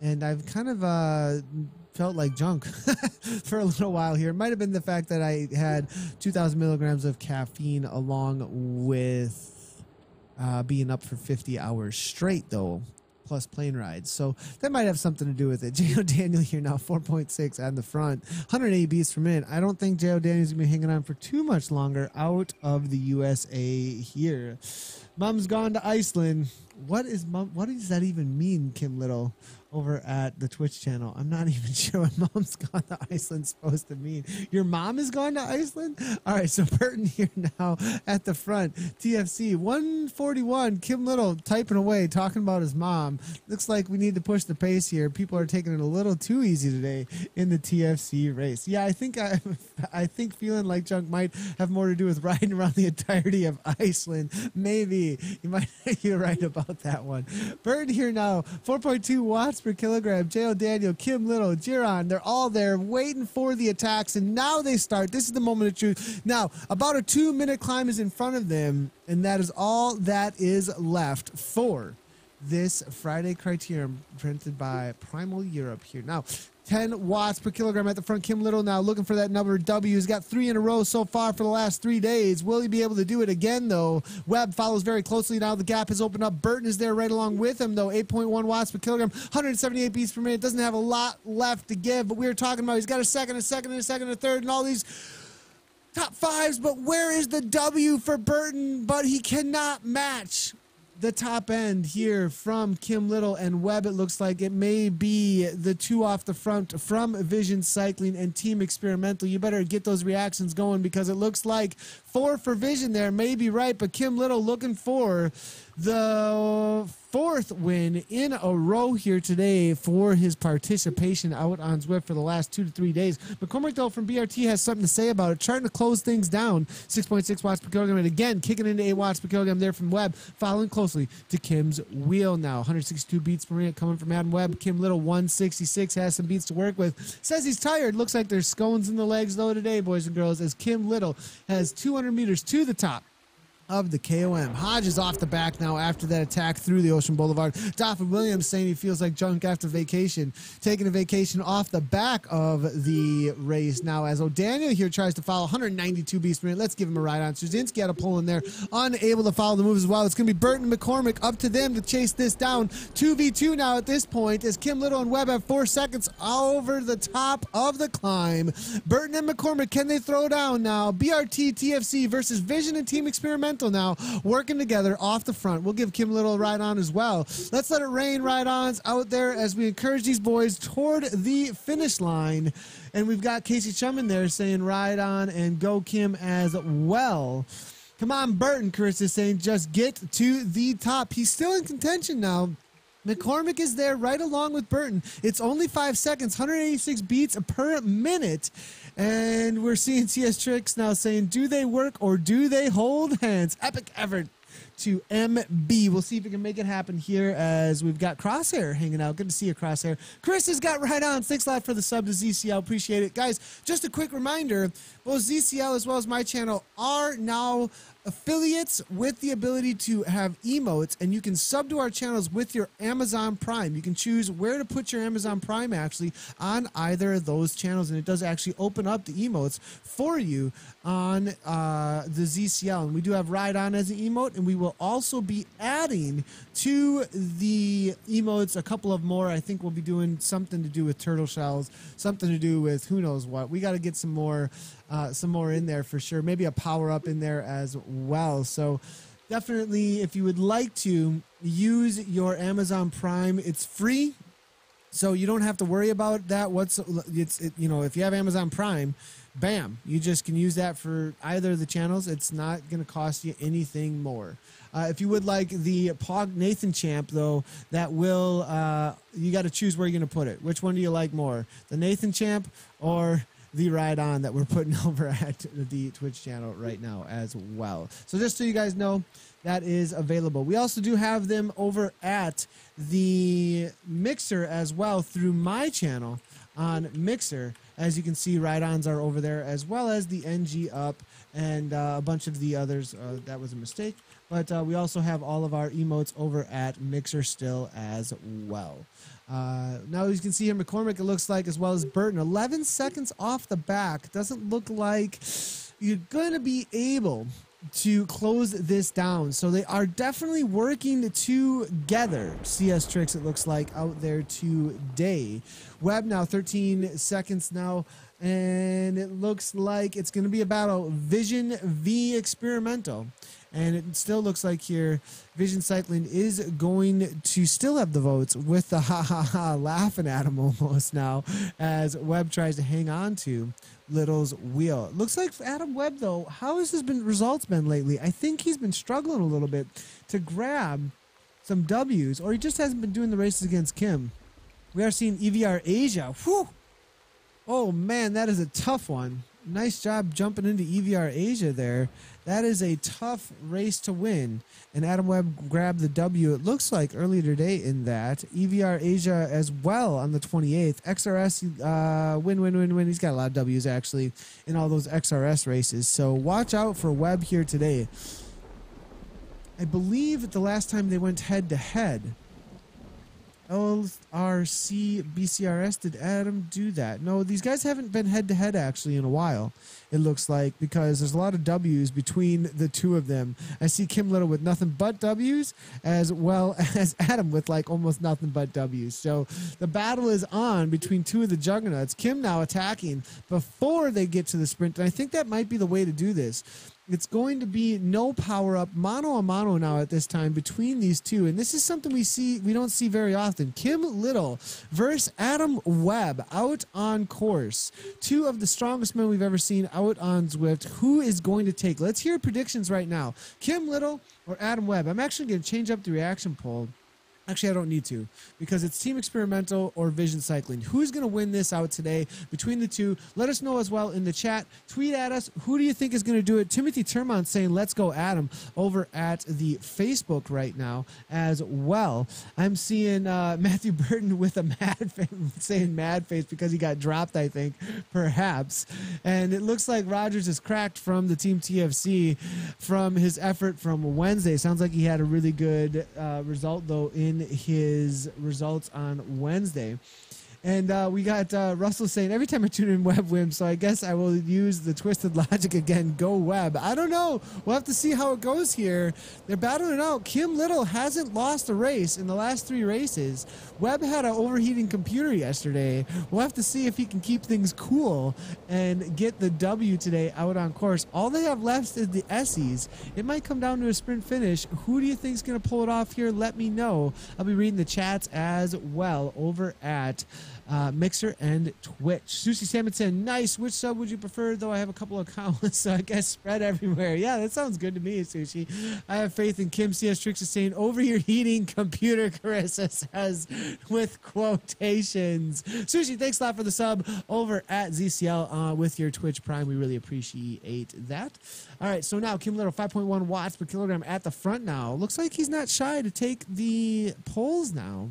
and I've kind of felt like junk for a little while here. It might have been the fact that I had 2,000 milligrams of caffeine along with being up for 50 hours straight, though, plus plane rides. So that might have something to do with it. J.O. Daniel here now, 4.6 on the front, 180 beats per minute. I don't think J.O. Daniel's going to be hanging on for too much longer out of the USA here. Mom's gone to Iceland. What does that even mean, Kim Little, over at the Twitch channel? I'm not even sure what Mom's gone to Iceland supposed to mean. Your mom is gone to Iceland? All right, so Burton here now at the front. TFC 141. Kim Little typing away, talking about his mom. Looks like we need to push the pace here. People are taking it a little too easy today in the TFC race. Yeah, I think feeling like junk might have more to do with riding around the entirety of Iceland. Maybe. You might be right about that one. Burton here now, 4.2 watts per kilogram. J.O. Daniel, Kim Little, Giron, they're all there waiting for the attacks, and now they start. This is the moment of truth. Now, about a 2-minute climb is in front of them, and that is all that is left for this Friday Criterium printed by Primal Europe here. Now, 10 watts per kilogram at the front. Kim Little now looking for that number W. He's got 3 in a row so far for the last 3 days. Will he be able to do it again, though? Webb follows very closely now. The gap has opened up. Burton is there right along with him, though. 8.1 watts per kilogram, 178 beats per minute. Doesn't have a lot left to give, but we were talking about he's got a second, a third, and all these top fives, but where is the W for Burton? But he cannot match the top end here from Kim Little and Webb. It looks like it may be the two off the front from Vision Cycling and Team Experimental. You better get those reactions going, because it looks like 4 for Vision there may be right, but Kim Little looking for the 4th win in a row here today for his participation out on Zwift for the last 2 to 3 days. McCormick, though, from BRT has something to say about it, trying to close things down. 6.6 watts per kilogram, and again, kicking into 8 watts per kilogram there from Webb, following closely to Kim's wheel now. 162 beats per minute coming from Adam Webb. Kim Little, 166, has some beats to work with. Says he's tired. Looks like there's scones in the legs, though, today, boys and girls, as Kim Little has 200 meters to the top of the KOM. Hodge is off the back now after that attack through the Ocean Boulevard. Dauphin Williams saying he feels like junk after vacation, taking a vacation off the back of the race now as O'Daniel here tries to follow 192 beats per minute. Let's give him a ride on. Straczynski had a pull in there, unable to follow the moves as well. It's going to be Burton and McCormick up to them to chase this down. 2v2 now at this point as Kim Little and Webb have 4 seconds over the top of the climb. Burton and McCormick, can they throw down now? BRT TFC versus Vision and Team Experimental now working together off the front. We'll give Kim Little a ride on as well. Let's let it rain ride-ons out there as we encourage these boys toward the finish line. And we've got Casey Chum in there saying ride on and go Kim as well. Come on, Burton, Chris is saying just get to the top. He's still in contention now. McCormick is there right along with Burton. It's only 5 seconds, 186 beats per minute. And we're seeing CS Tricks now saying, do they work or do they hold hands? Epic effort to MB. We'll see if we can make it happen here as we've got Crosshair hanging out. Good to see you, Crosshair. Chris has got right on. Thanks a lot for the sub to ZCL. Appreciate it. Guys, just a quick reminder, both ZCL as well as my channel are now affiliates with the ability to have emotes, and you can sub to our channels with your Amazon Prime. You can choose where to put your Amazon Prime actually on either of those channels, and it does actually open up the emotes for you on the ZCL. And we do have Ride On as an emote, and we will also be adding to the emotes a couple of more. I think we'll be doing something to do with turtle shells, something to do with who knows what. We got to get some more in there for sure. Maybe a power up in there as well. So definitely, if you would like to use your Amazon Prime, it's free, so you don't have to worry about that. If you have Amazon Prime, bam, you just can use that for either of the channels. It's not going to cost you anything more. If you would like the Pog Nathan Champ, though, that will you got to choose where you're going to put it. Which one do you like more, the Nathan Champ or the Ride On that we're putting over at the Twitch channel right now as well? So just so you guys know, that is available. We also do have them over at the Mixer as well through my channel on Mixer. As you can see, Ride-Ons are over there, as well as the NG Up and a bunch of the others. That was a mistake. But we also have all of our emotes over at Mixer still as well. Now you can see here McCormick, it looks like, as well as Burton. 11 seconds off the back. Doesn't look like you're going to be able to close this down. So they are definitely working together. CS Tricks, it looks like, out there today. Webb now 13 seconds now. And it looks like it's going to be a battle. Vision v Experimental. And it still looks like here Vision Cycling is going to still have the votes, with the ha laughing at him almost now as Webb tries to hang on to Little's wheel. It looks like Adam Webb, though, how has his results been lately? I think he's been struggling a little bit to grab some W's, or he just hasn't been doing the races against Kim. We are seeing EVR Asia. Whew! Oh man, that is a tough one. Nice job jumping into EVR Asia there. That is a tough race to win. And Adam Webb grabbed the W, it looks like, earlier today in that. EVR Asia as well on the 28th. XRS, win. He's got a lot of W's, actually, in all those XRS races. So watch out for Webb here today. I believe the last time they went head-to-head, LRC, BCRS, did Adam do that? No, these guys haven't been head-to-head actually in a while, it looks like, because there's a lot of W's between the two of them. I see Kim Little with nothing but W's, as well as Adam with like almost nothing but W's. So the battle is on between two of the juggernauts. Kim now attacking before they get to the sprint, and I think that might be the way to do this. It's going to be no power-up, mano-a-mano now at this time between these two. And this is something we don't see very often. Kim Little versus Adam Webb out on course. Two of the strongest men we've ever seen out on Zwift. Who is going to take? Let's hear predictions right now. Kim Little or Adam Webb? I'm actually going to change up the reaction poll Actually, I don't need to because it's Team Experimental or Vision Cycling. Who's going to win this out today between the two? Let us know as well in the chat. Tweet at us. Who do you think is going to do it? Timothy Termont saying, let's go Adam over at the Facebook right now as well. I'm seeing Matthew Burton with a mad face, saying mad face because he got dropped, I think, perhaps. And it looks like Rogers is cracked from the Team TFC from his effort from Wednesday. Sounds like he had a really good result, though, in his results on Wednesday. And we got Russell saying, every time I tune in, Webb wins, so I guess I will use the twisted logic again. Go Webb. I don't know. We'll have to see how it goes here. They're battling it out. Kim Little hasn't lost a race in the last 3 races. Webb had an overheating computer yesterday. We'll have to see if he can keep things cool and get the W today out on course. All they have left is the Essies. It might come down to a sprint finish. Who do you think is going to pull it off here? Let me know. I'll be reading the chats as well over at Mixer and Twitch. Sushi Salmon said, nice. Which sub would you prefer? Though I have a couple of accounts, so I guess spread everywhere. Yeah, that sounds good to me, Sushi. I have faith in Kim. CS Tricks is saying, overheating computer, Carissa says, with quotations. Sushi, thanks a lot for the sub over at ZCL with your Twitch Prime. We really appreciate that. All right, so now Kim Little, 5.1 watts per kilogram at the front now. Looks like he's not shy to take the poles now.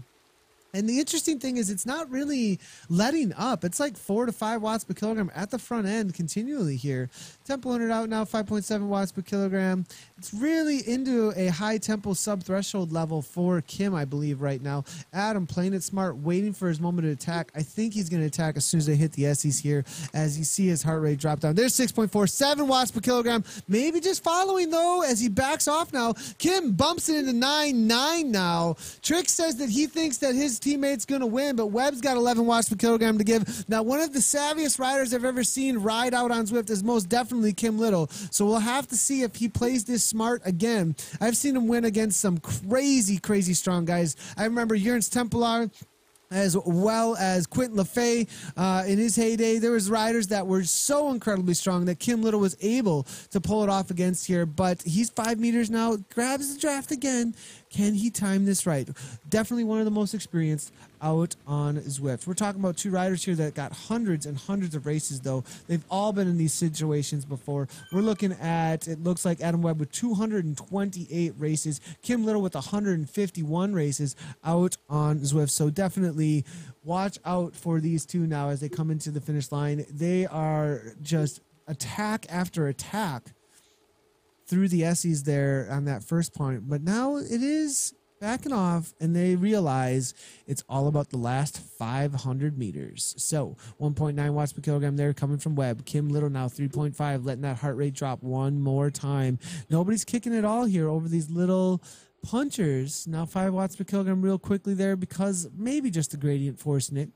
And the interesting thing is it's not really letting up. It's like 4 to 5 watts per kilogram at the front end continually here. Tempo in it out now, 5.7 watts per kilogram. It's really into a high tempo sub-threshold level for Kim, I believe, right now. Adam playing it smart, waiting for his moment to attack. I think he's going to attack as soon as they hit the Essies here as you see his heart rate drop down. There's 6.47 watts per kilogram. Maybe just following, though, as he backs off now. Kim bumps it into 9.9 now. Trick says that he thinks that his teammate's going to win, but Webb's got 11 watts per kilogram to give. Now, one of the savviest riders I've ever seen ride out on Zwift is most definitely Kim Little. So we'll have to see if he plays this smart again. I've seen him win against some crazy, crazy strong guys. I remember Jurgens Templar, as well as Quentin Lefay in his heyday. There was riders that were so incredibly strong that Kim Little was able to pull it off against here, but he's 5 meters now, grabs the draft again. Can he time this right? Definitely one of the most experienced out on Zwift. We're talking about 2 riders here that got hundreds and hundreds of races, though. They've all been in these situations before. We're looking at, it looks like Adam Webb with 228 races, Kim Little with 151 races out on Zwift. So definitely watch out for these two now as they come into the finish line. They are just attack after attack through the Essies there on that first point. But now it is backing off, and they realize it's all about the last 500 meters. So 1.9 watts per kilogram there coming from Webb. Kim Little now 3.5, letting that heart rate drop one more time. Nobody's kicking it all here over these little punchers. Now 5 watts per kilogram real quickly there because maybe just the gradient forcing it.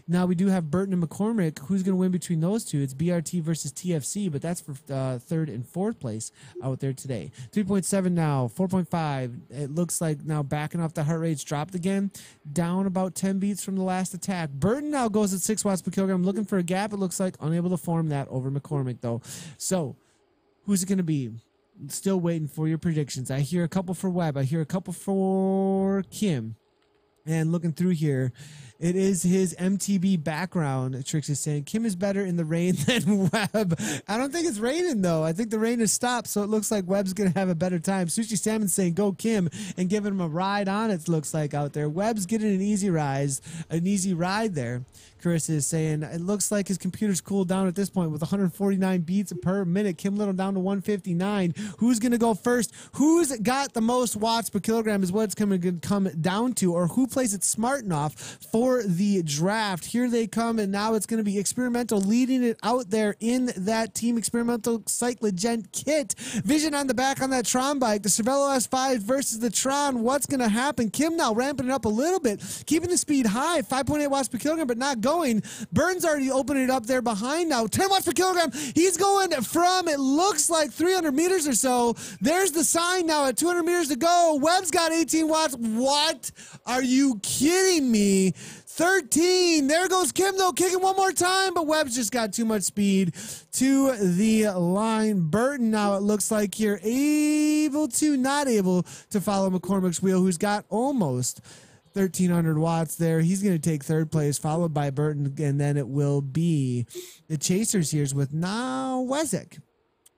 Now we do have Burton and McCormick. Who's going to win between those two? It's BRT versus TFC, but that's for 3rd and 4th place out there today. 3.7 now, 4.5. It looks like now backing off the heart rate's dropped again, down about 10 beats from the last attack. Burton now goes at 6 watts per kilogram, looking for a gap. It looks like unable to form that over McCormick, though. So who's it going to be? Still waiting for your predictions. I hear a couple for Webb. I hear a couple for Kim. And looking through here, it is his MTB background. Trix is saying Kim is better in the rain than Webb. I don't think it's raining, though. I think the rain has stopped, so it looks like Webb's going to have a better time. Sushi Salmon saying go Kim and giving him a ride on it, looks like out there. Webb's getting an easy ride there. Carissa is saying it looks like his computer's cooled down at this point with 149 beats per minute. Kim Little down to 159. Who's going to go first? Who's got the most watts per kilogram is what it's going to come down to, or who plays it smart enough for the draft. Here they come, and now it's going to be Experimental leading it out there in that Team Experimental Cyclogent kit. Vision on the back on that Tron bike. The Cervelo S5 versus the Tron. What's going to happen? Kim now ramping it up a little bit, keeping the speed high, 5.8 watts per kilogram, but not going. Burns already opening it up there behind now. 10 watts per kilogram. He's going from, it looks like 300 meters or so. There's the sign now at 200 meters to go. Webb's got 18 watts. What? Are you kidding me? 13. There goes Kim, though, kicking one more time, but Webb's just got too much speed to the line. Burton now, it looks like you're not able to follow McCormick's wheel, who's got almost 1,300 watts there. He's going to take third place, followed by Burton, and then it will be the Chasers here with now Wezek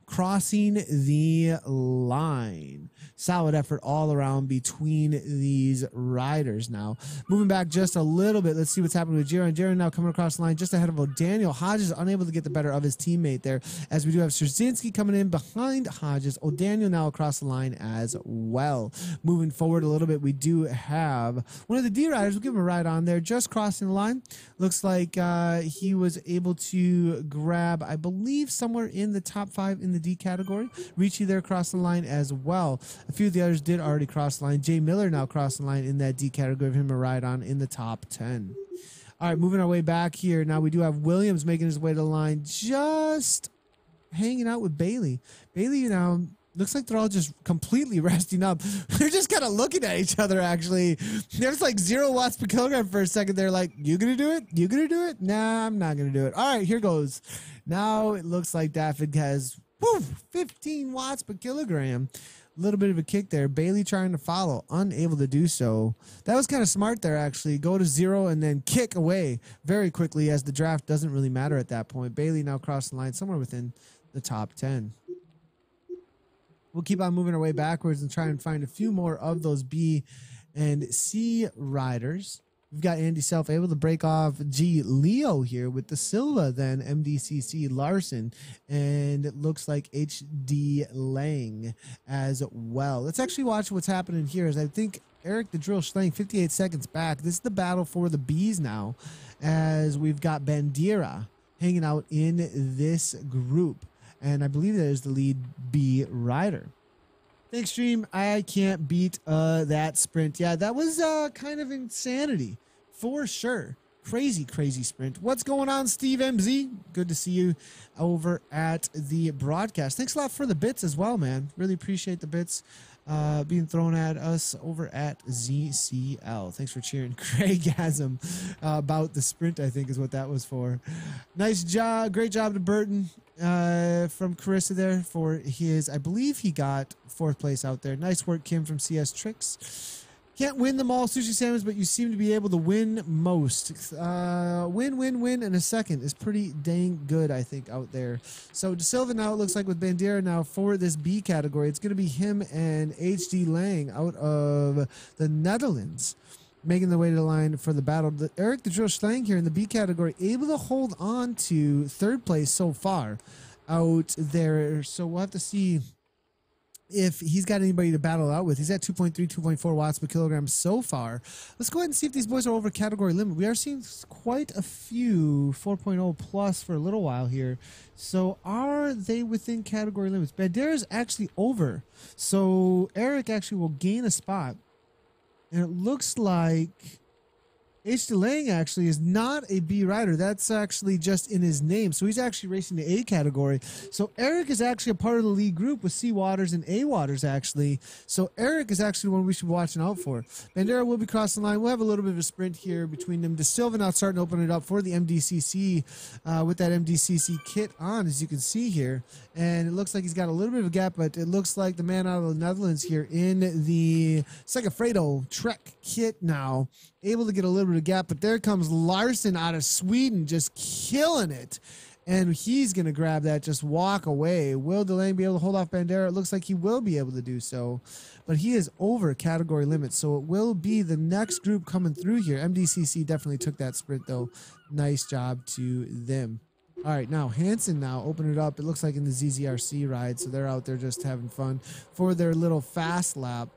crossing the line. Solid effort all around between these riders now. Moving back just a little bit, let's see what's happening with Jaron. Jaron now coming across the line just ahead of O'Daniel. Hodges unable to get the better of his teammate there, as we do have Straczynski coming in behind Hodges. O'Daniel now across the line as well. Moving forward a little bit, we do have one of the D riders. We'll give him a ride on there, just crossing the line. Looks like he was able to grab, I believe, somewhere in the top 5 in the D category. Ricci there across the line as well. A few of the others did already cross the line. Jay Miller now crossed the line in that D category. Give him a ride on in the top 10. All right, moving our way back here. Now we do have Williams making his way to the line, just hanging out with Bailey. Bailey now looks like they're all just completely resting up. They're just kind of looking at each other, actually. There's like 0 watts per kilogram for a second. They're like, you gonna do it? You gonna do it? Nah, I'm not gonna do it. All right, here goes. Now it looks like Daffod has 15 watts per kilogram. A little bit of a kick there. Bailey trying to follow, unable to do so. That was kind of smart there, actually. Go to 0 and then kick away very quickly, as the draft doesn't really matter at that point. Bailey now crossed the line somewhere within the top 10. We'll keep on moving our way backwards and try and find a few more of those B and C riders. We've got Andy Self able to break off G Leo here with the Silva, then MDCC Larson, and it looks like HD Lang as well. Let's actually watch what's happening here, as I think Eric the Drill Schlang 58 seconds back. This is the battle for the Bs now, as we've got Bandera hanging out in this group, and I believe that is the lead B rider. Thanks, stream. I can't beat that sprint. Yeah, that was kind of insanity for sure. Crazy sprint. What's going on, Steve MZ? Good to see you over at the broadcast. Thanks a lot for the bits as well, man. Really appreciate the bits being thrown at us over at ZCL. Thanks for cheering. Craigasm about the sprint, I think is what that was for. Nice job. Great job to Burton from Carissa there for his, I believe he got 4th place out there. Nice work, Kim from CS Tricks. Can't win them all, Sushi Samus, but you seem to be able to win most. Win in a second is pretty dang good, I think, out there. So De Silva now, it looks like with Bandera now for this B category, it's going to be him and HD Lang out of the Netherlands, making their way to the line for the battle. Eric the Drill Schlang here in the B category, able to hold on to 3rd place so far out there. So we'll have to see if he's got anybody to battle out with. He's at 2.3, 2.4 watts per kilogram so far. Let's go ahead and see if these boys are over category limit. We are seeing quite a few 4.0 plus for a little while here. So are they within category limits? Bandera is actually over. So Eric actually will gain a spot. And it looks like H. DeLang actually is not a B rider. That's actually just in his name. So he's actually racing the A category. So Eric is actually a part of the lead group with C Waters and A Waters, actually. So Eric is actually one we should be watching out for. Bandera will be crossing the line. We'll have a little bit of a sprint here between them. De Silva now starting to open it up for the MDCC with that MDCC kit on, as you can see here. And it looks like he's got a little bit of a gap, but it looks like the man out of the Netherlands here in the Segafredo Trek kit now, able to get a little bit of gap, but there comes Larson out of Sweden, just killing it. And he's going to grab that, just walk away. Will DeLang be able to hold off Bandera? It looks like he will be able to do so, but he is over category limits, so it will be the next group coming through here. MDCC definitely took that sprint, though. Nice job to them. All right, now Hansen now open it up. It looks like in the ZZRC ride, so they're out there just having fun for their little fast lap.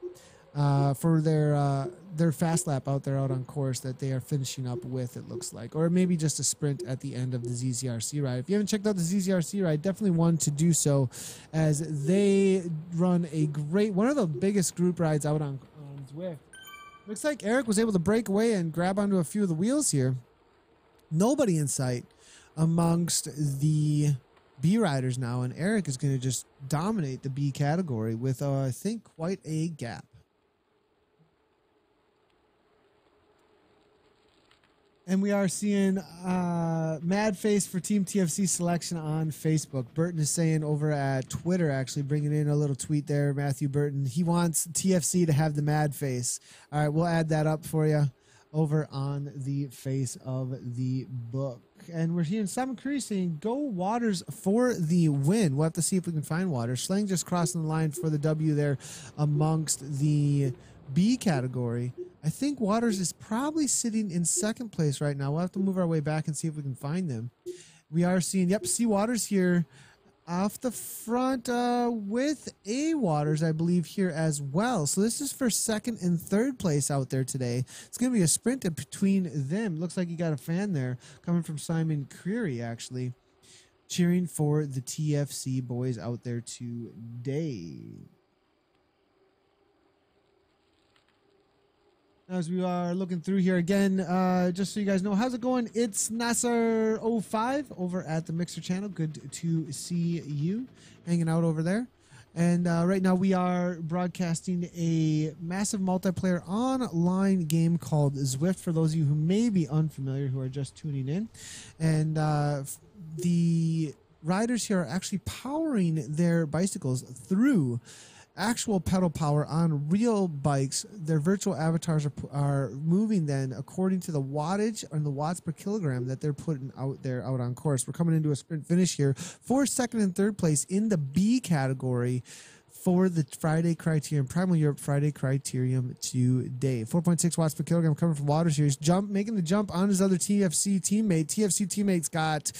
For their fast lap out there out on course that they are finishing up with, it looks like, or maybe just a sprint at the end of the ZZRC ride. If you haven't checked out the ZZRC ride, definitely one to do so, as they run a great, one of the biggest group rides out on Zwift. Looks like Eric was able to break away and grab onto a few of the wheels here. Nobody in sight amongst the B riders now, and Eric is going to just dominate the B category with, I think, quite a gap. And we are seeing mad face for Team TFC selection on Facebook. Burton is saying over at Twitter, actually bringing in a little tweet there, Matthew Burton. He wants TFC to have the mad face. All right, we'll add that up for you over on the face of the book. And we're hearing Simon Curry saying, go Waters for the win. We'll have to see if we can find Waters. Schlang just crossing the line for the W there amongst the B category. I think Waters is probably sitting in second place right now. We'll have to move our way back and see if we can find them. We are seeing, see Waters here off the front with A Waters, I believe, here as well. So this is for second and third place out there today. It's going to be a sprint between them. Looks like you got a fan there coming from Simon Creary, actually, cheering for the TFC boys out there today. As we are looking through here again, just so you guys know, how's it going? It's Nasser05 over at the Mixer channel. Good to see you hanging out over there. And right now we are broadcasting a massive multiplayer online game called Zwift, for those of you who may be unfamiliar, who are just tuning in. And the riders here are actually powering their bicycles through actual pedal power on real bikes. Their virtual avatars are moving then according to the wattage and the watts per kilogram that they're putting out there out on course. We're coming into a sprint finish here for second and third place in the B category for the Friday Criterium, Primal Europe Friday Criterium today. 4.6 watts per kilogram coming from Waters here. He's making the jump on his other TFC teammate. TFC teammate's got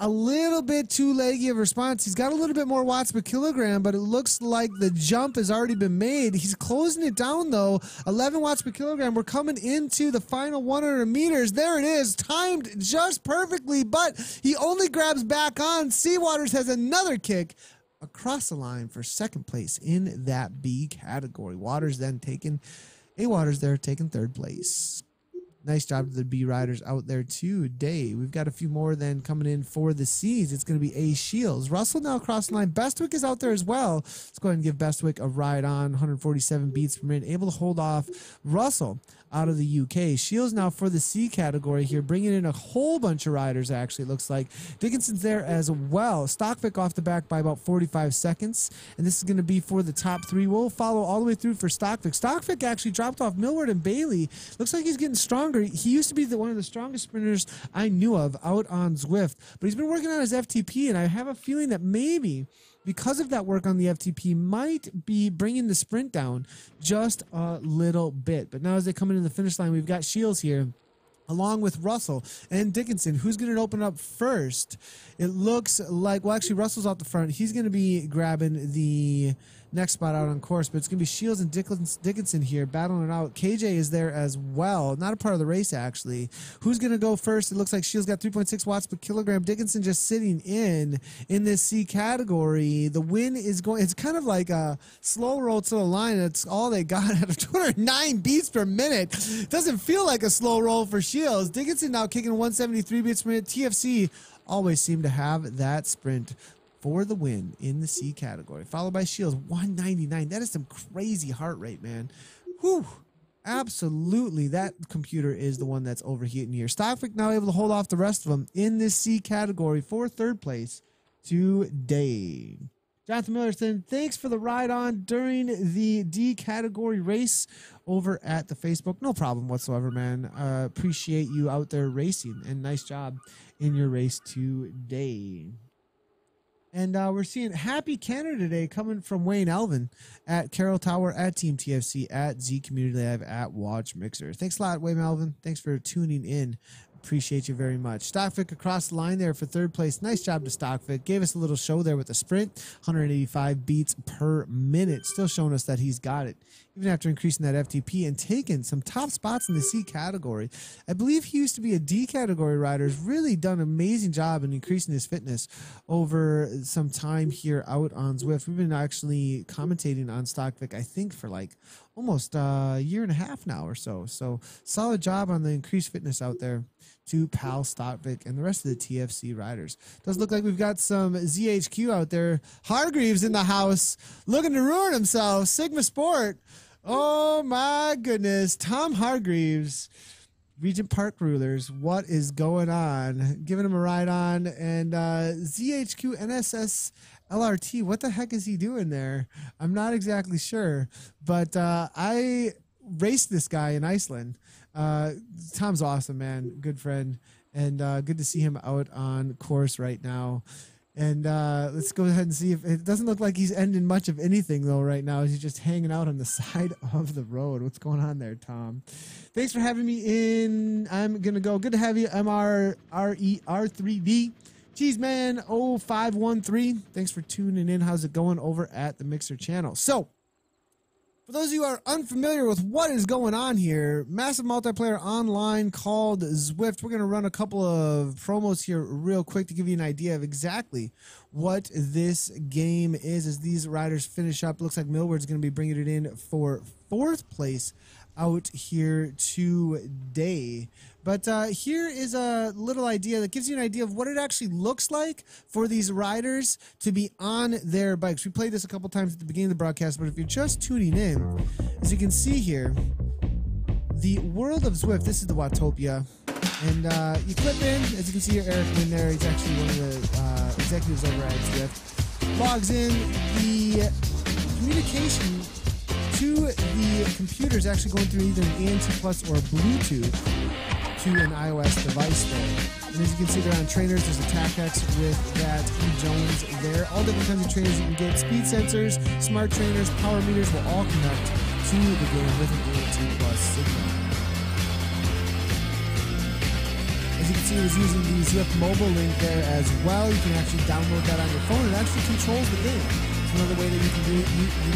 a little bit too leggy of a response. He's got a little bit more watts per kilogram, but it looks like the jump has already been made. He's closing it down, though. 11 watts per kilogram. We're coming into the final 100 meters. There it is, timed just perfectly, but he only grabs back on. Seawaters has another kick across the line for second place in that B category. Waters then taking, Waters there taking third place. Nice job to the B riders out there today. We've got a few more then coming in for the C's. It's going to be A Shields. Russell now across the line. Bestwick is out there as well. Let's go ahead and give Bestwick a ride on. 147 beats per minute. Able to hold off Russell out of the UK. Shields now for the C category here, bringing in a whole bunch of riders, actually, it looks like. Dickinson's there as well. Stockvik off the back by about 45 seconds, and this is going to be for the top three. We'll follow all the way through for Stockvik. Stockvik actually dropped off Millward and Bailey. Looks like he's getting stronger. He used to be one of the strongest sprinters I knew of out on Zwift, but he's been working on his FTP, and I have a feeling that maybe because of that work on the FTP might be bringing the sprint down just a little bit. But now as they come into the finish line, we've got Shields here along with Russell and Dickinson. Who's going to open up first? It looks like, well, actually Russell's out the front. He's going to be grabbing the next spot out on course, but it's going to be Shields and Dickinson here battling it out. KJ is there as well. Not a part of the race, actually. Who's going to go first? It looks like Shields got 3.6 watts per kilogram. Dickinson just sitting in this C category. The win is going, it's kind of like a slow roll to the line. That's all they got out of 209 beats per minute. Doesn't feel like a slow roll for Shields. Dickinson now kicking 173 beats per minute. TFC always seem to have that sprint for the win in the C category, followed by Shields, 199. That is some crazy heart rate, man. Whew. Absolutely. That computer is the one that's overheating here. Stockvik now able to hold off the rest of them in this C category for third place today. Jonathan Millerson, thanks for the ride on during the D category race over at the Facebook. No problem whatsoever, man. Appreciate you out there racing, and nice job in your race today. And we're seeing Happy Canada today coming from Wayne Alvin at Carroll Tower, at Team TFC, at Z Community Live, at Watch Mixer. Thanks a lot, Wayne Alvin. Thanks for tuning in. Appreciate you very much. Stockvik across the line there for third place. Nice job to Stockvik. Gave us a little show there with the sprint. 185 beats per minute. Still showing us that he's got it, even after increasing that FTP and taking some top spots in the C category. I believe he used to be a D category rider. Has really done an amazing job in increasing his fitness over some time here out on Zwift. We've been actually commentating on Stockvik, I think, for like almost a year and a half now or so. So solid job on the increased fitness out there to Pal Stockvik and the rest of the TFC riders. Does look like we've got some ZHQ out there. Hargreaves in the house looking to ruin himself. Sigma Sport. Oh my goodness. Tom Hargreaves Regent Park Rulers, what is going on? Giving him a ride on. And ZHQ NSS LRT, what the heck is he doing there? I'm not exactly sure. But I raced this guy in Iceland. Tom's awesome, man. Good friend. And good to see him out on course right now. And let's go ahead and see if it doesn't look like he's ending much of anything though right now. He's just hanging out on the side of the road. What's going on there, Tom? Thanks for having me in. I'm gonna go. Good to have you, MRRER3D. Cheeseman 0513. Thanks for tuning in. How's it going over at the Mixer channel? So, for those of you who are unfamiliar with what is going on here, massive multiplayer online called Zwift. We're going to run a couple of promos here real quick to give you an idea of exactly what this game is as these riders finish up. Looks like Millward's going to be bringing it in for 4th place out here today. But here is a little idea that gives you an idea of what it actually looks like for these riders to be on their bikes. We played this a couple times at the beginning of the broadcast, but if you're just tuning in, as you can see here, the world of Zwift, this is the Watopia. And you clip in, as you can see here, Eric in there, he's actually one of the executives over at Zwift. Logs in, the communication to the computer is actually going through either an ENT Plus or Bluetooth to an iOS device there. And as you can see there on trainers, there's a TACX with that E. Jones there. All different kinds of trainers you can get. Speed sensors, smart trainers, power meters will all connect to the game with an ENT Plus signal. As you can see, it was using the Zwift mobile link there as well. You can actually download that on your phone. It actually controls the game. It's another way that you can do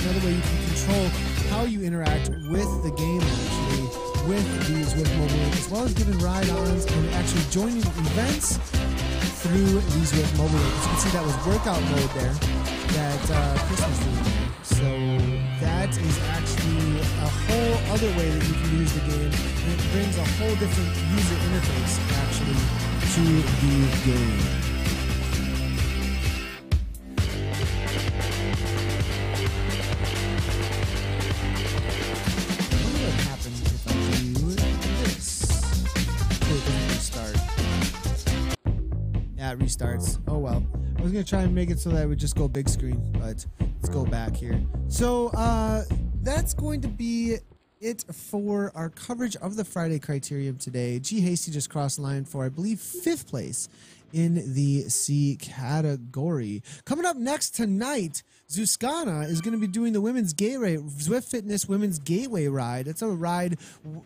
another way you can control how you interact with the game actually with the Zwift mobile link, as well as giving ride-ons and actually joining events through the Zwift mobile link. As you can see, that was workout mode there that Chris was doing there. So that is actually a whole other way that you can use the game, and it brings a whole different user interface actually to the game. Restarts. Oh well. I was gonna try and make it so that it would just go big screen, but let's go back here. So that's going to be it for our coverage of the Friday Criterium today. G Hasty just crossed the line for, I believe, 5th place in the C category. Coming up next tonight, Zuskana is going to be doing the women's gateway, Zwift Fitness Women's Gateway Ride. It's a ride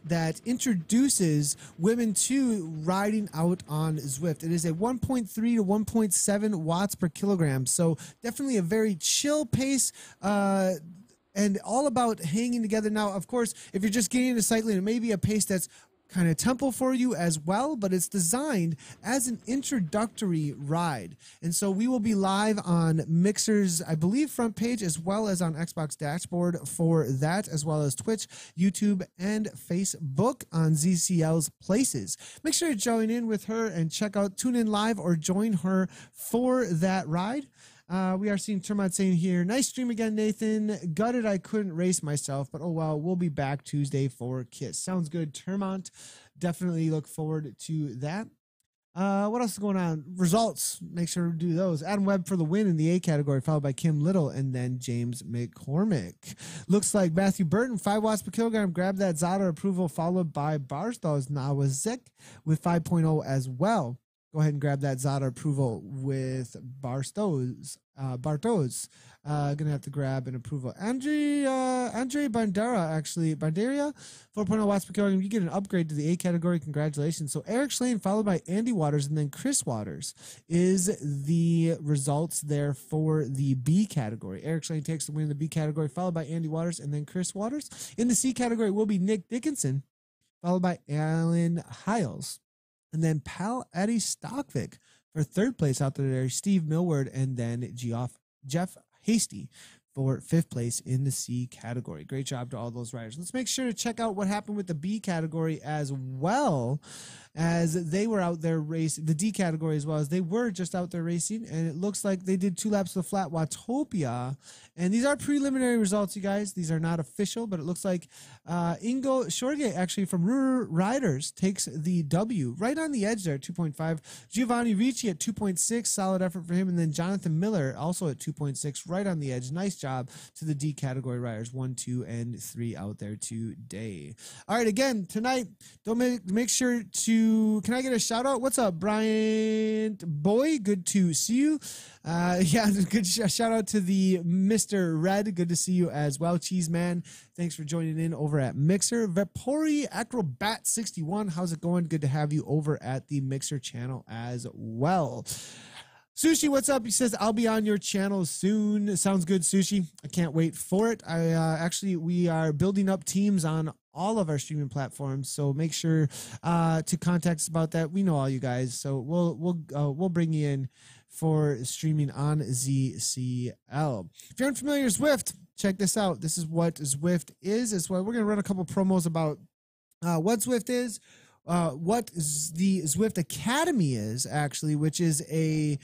that introduces women to riding out on Zwift. It is a 1.3 to 1.7 watts per kilogram, so definitely a very chill pace, and all about hanging together. Now, of course, if you're just getting into cycling, it may be a pace that's kind of tempo for you as well, but it's designed as an introductory ride. And so we will be live on Mixer's, I believe, front page, as well as on Xbox dashboard for that, as well as Twitch, YouTube, and Facebook on ZCL's Places. Make sure to join in with her and tune in live or join her for that ride. We are seeing Termont saying here, nice stream again, Nathan. Gutted I couldn't race myself, but oh well, we'll be back Tuesday for KISS. Sounds good, Termont. Definitely look forward to that. What else is going on? Results. Make sure to do those. Adam Webb for the win in the A category, followed by Kim Little and then James McCormick. Looks like Matthew Burton, 5 watts per kilogram. Grab that Zada approval, followed by Barstow's Nawazik with 5.0 as well. Go ahead and grab that Zada approval with Bartos. Gonna have to grab an approval. Andre Bandera, actually. Banderia, 4.0 watts per kilogram. You get an upgrade to the A category. Congratulations. So Eric Schlane, followed by Andy Waters, and then Chris Waters is the results there for the B category. Eric Schlane takes the win in the B category, followed by Andy Waters, and then Chris Waters. In the C category will be Nick Dickinson, followed by Alan Hiles. And then Pal Eddie Stockvik for 3rd place out there, Steve Millward, and then Jeff Hasty for 5th place in the C category. Great job to all those riders. Let's make sure to check out what happened with the B category as well, as they were out there racing, the D category as well, as they were just out there racing, and it looks like they did 2 laps of the flat Watopia. And these are preliminary results, you guys. These are not official, but it looks like Ingo Shorge, actually from Ruhr Riders, takes the W right on the edge there at 2.5. Giovanni Ricci at 2.6, solid effort for him. And then Jonathan Miller also at 2.6, right on the edge. Nice job to the D category riders, 1, 2, and 3 out there today. All right, again, tonight, don't make sure to, can I get a shout out? What's up, Bryant Boy? Good to see you. Yeah, good shout out to the Mr. Red. Good to see you as well. Cheese Man, thanks for joining in over at Mixer. Vapori Acrobat 61, how's it going? Good to have you over at the Mixer channel as well. Sushi, what's up? He says, I'll be on your channel soon. Sounds good, Sushi. I can't wait for it. Actually, we are building up teams on all of our streaming platforms, so make sure to contact us about that. We know all you guys, so we'll bring you in for streaming on ZCL. If you're unfamiliar with Zwift, check this out. This is what Zwift is. It's why we're going to run a couple promos about what Zwift is, what the Zwift Academy is, actually, which is a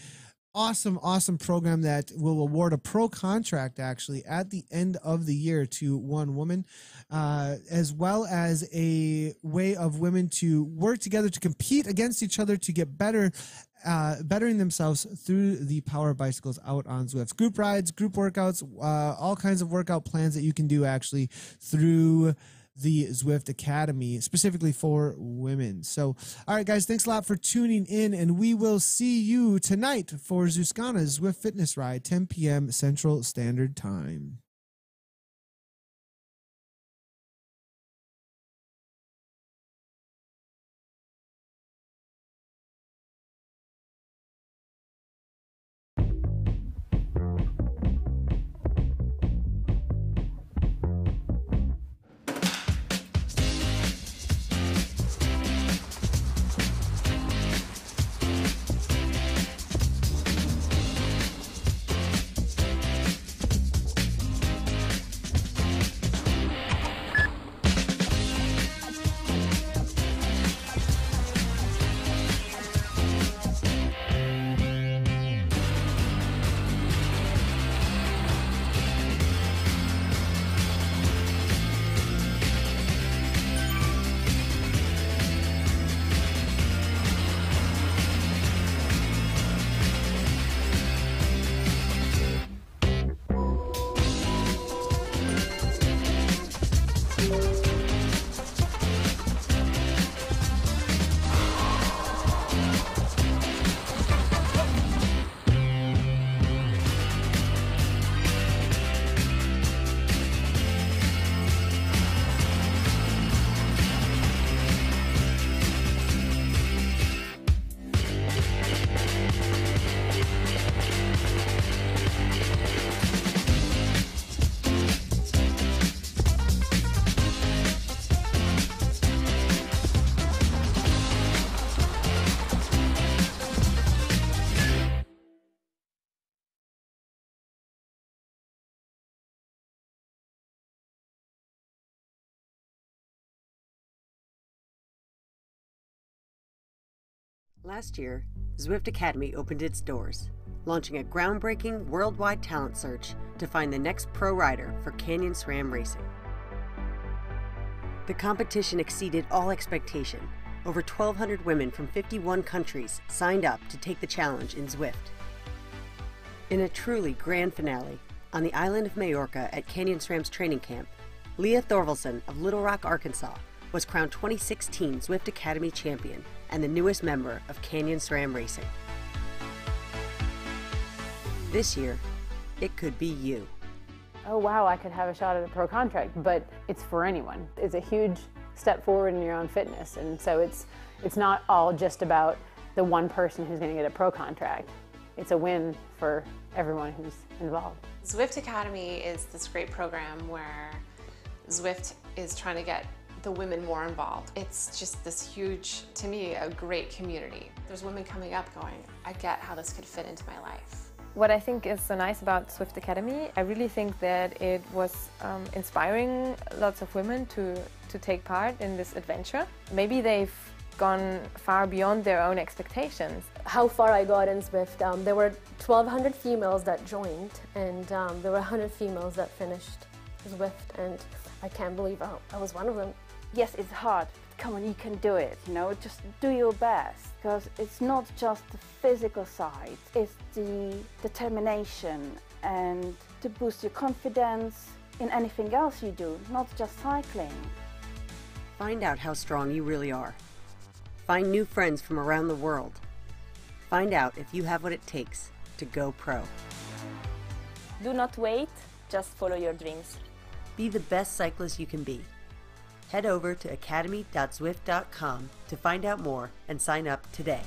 awesome program that will award a pro contract actually at the end of the year to one woman, as well as a way of women to work together to compete against each other to get better, bettering themselves through the power of bicycles out on Zwift. Group rides, group workouts, all kinds of workout plans that you can do actually through the Zwift Academy, specifically for women. So, all right, guys, thanks a lot for tuning in, and we will see you tonight for Zuskana's Zwift Fitness Ride, 10 p.m. Central Standard Time. Last year, Zwift Academy opened its doors, launching a groundbreaking worldwide talent search to find the next pro rider for Canyon SRAM racing. The competition exceeded all expectation. Over 1,200 women from 51 countries signed up to take the challenge in Zwift. In a truly grand finale, on the island of Majorca at Canyon SRAM's training camp, Leah Thorvaldsen of Little Rock, Arkansas, was crowned 2016 Zwift Academy champion and the newest member of Canyon SRAM Racing. This year, it could be you. Oh wow, I could have a shot at a pro contract, but it's for anyone. It's a huge step forward in your own fitness, and so it's not all just about the one person who's going to get a pro contract. It's a win for everyone who's involved. Zwift Academy is this great program where Zwift is trying to get the women more involved. It's just this huge, to me, a great community. There's women coming up going, I get how this could fit into my life. What I think is so nice about Zwift Academy, I really think that it was inspiring lots of women to take part in this adventure. Maybe they've gone far beyond their own expectations. How far I got in Zwift, there were 1,200 females that joined, and there were 100 females that finished Zwift, and I can't believe I was one of them. Yes, it's hard. Come on, you can do it, you know, just do your best. Because it's not just the physical side, it's the determination and to boost your confidence in anything else you do, not just cycling. Find out how strong you really are. Find new friends from around the world. Find out if you have what it takes to go pro. Do not wait, just follow your dreams. Be the best cyclist you can be. Head over to academy.zwift.com to find out more and sign up today.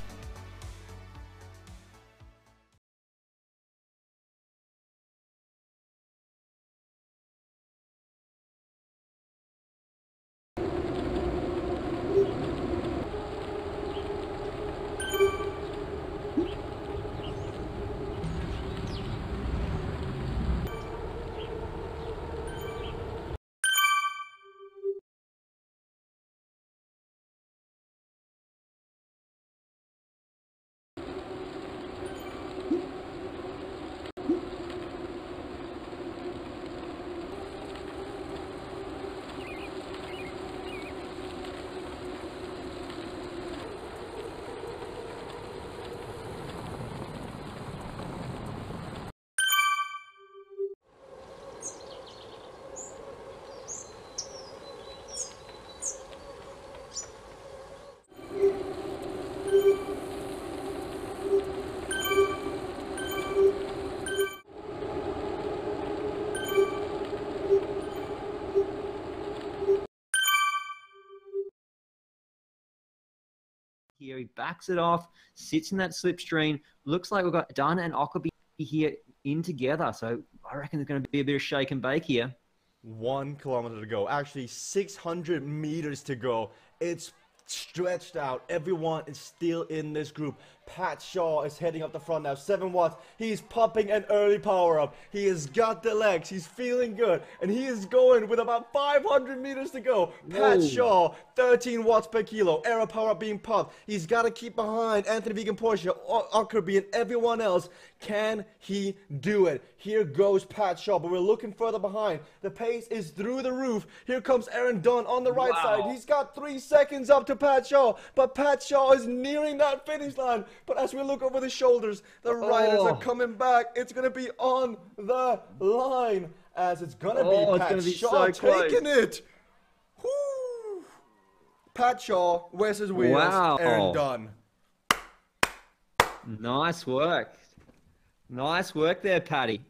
Here he backs it off, sits in that slipstream. Looks like we've got Dana and Ockerby here in together. So I reckon there's going to be a bit of shake and bake here. 1 kilometer to go. Actually, 600 meters to go. It's stretched out. Everyone is still in this group. Pat Shaw is heading up the front now. 7 watts. He's popping an early power up. He has got the legs. He's feeling good. And he is going with about 500 meters to go. Pat Shaw, 13 watts per kilo. Aero power up being popped. He's got to keep behind Anthony Vegan Porsche, Ockerby, and everyone else. Can he do it? Here goes Pat Shaw, but we're looking further behind. The pace is through the roof. Here comes Aaron Dunn on the right side. He's got 3 seconds up to Pat Shaw, but Pat Shaw is nearing that finish line. But as we look over the shoulders, the riders are coming back. It's going to be on the line, as it's going to be Pat Shaw taking it. Woo. Pat Shaw, where's his wheels? Aaron Dunn. Nice work. Nice work there, Paddy.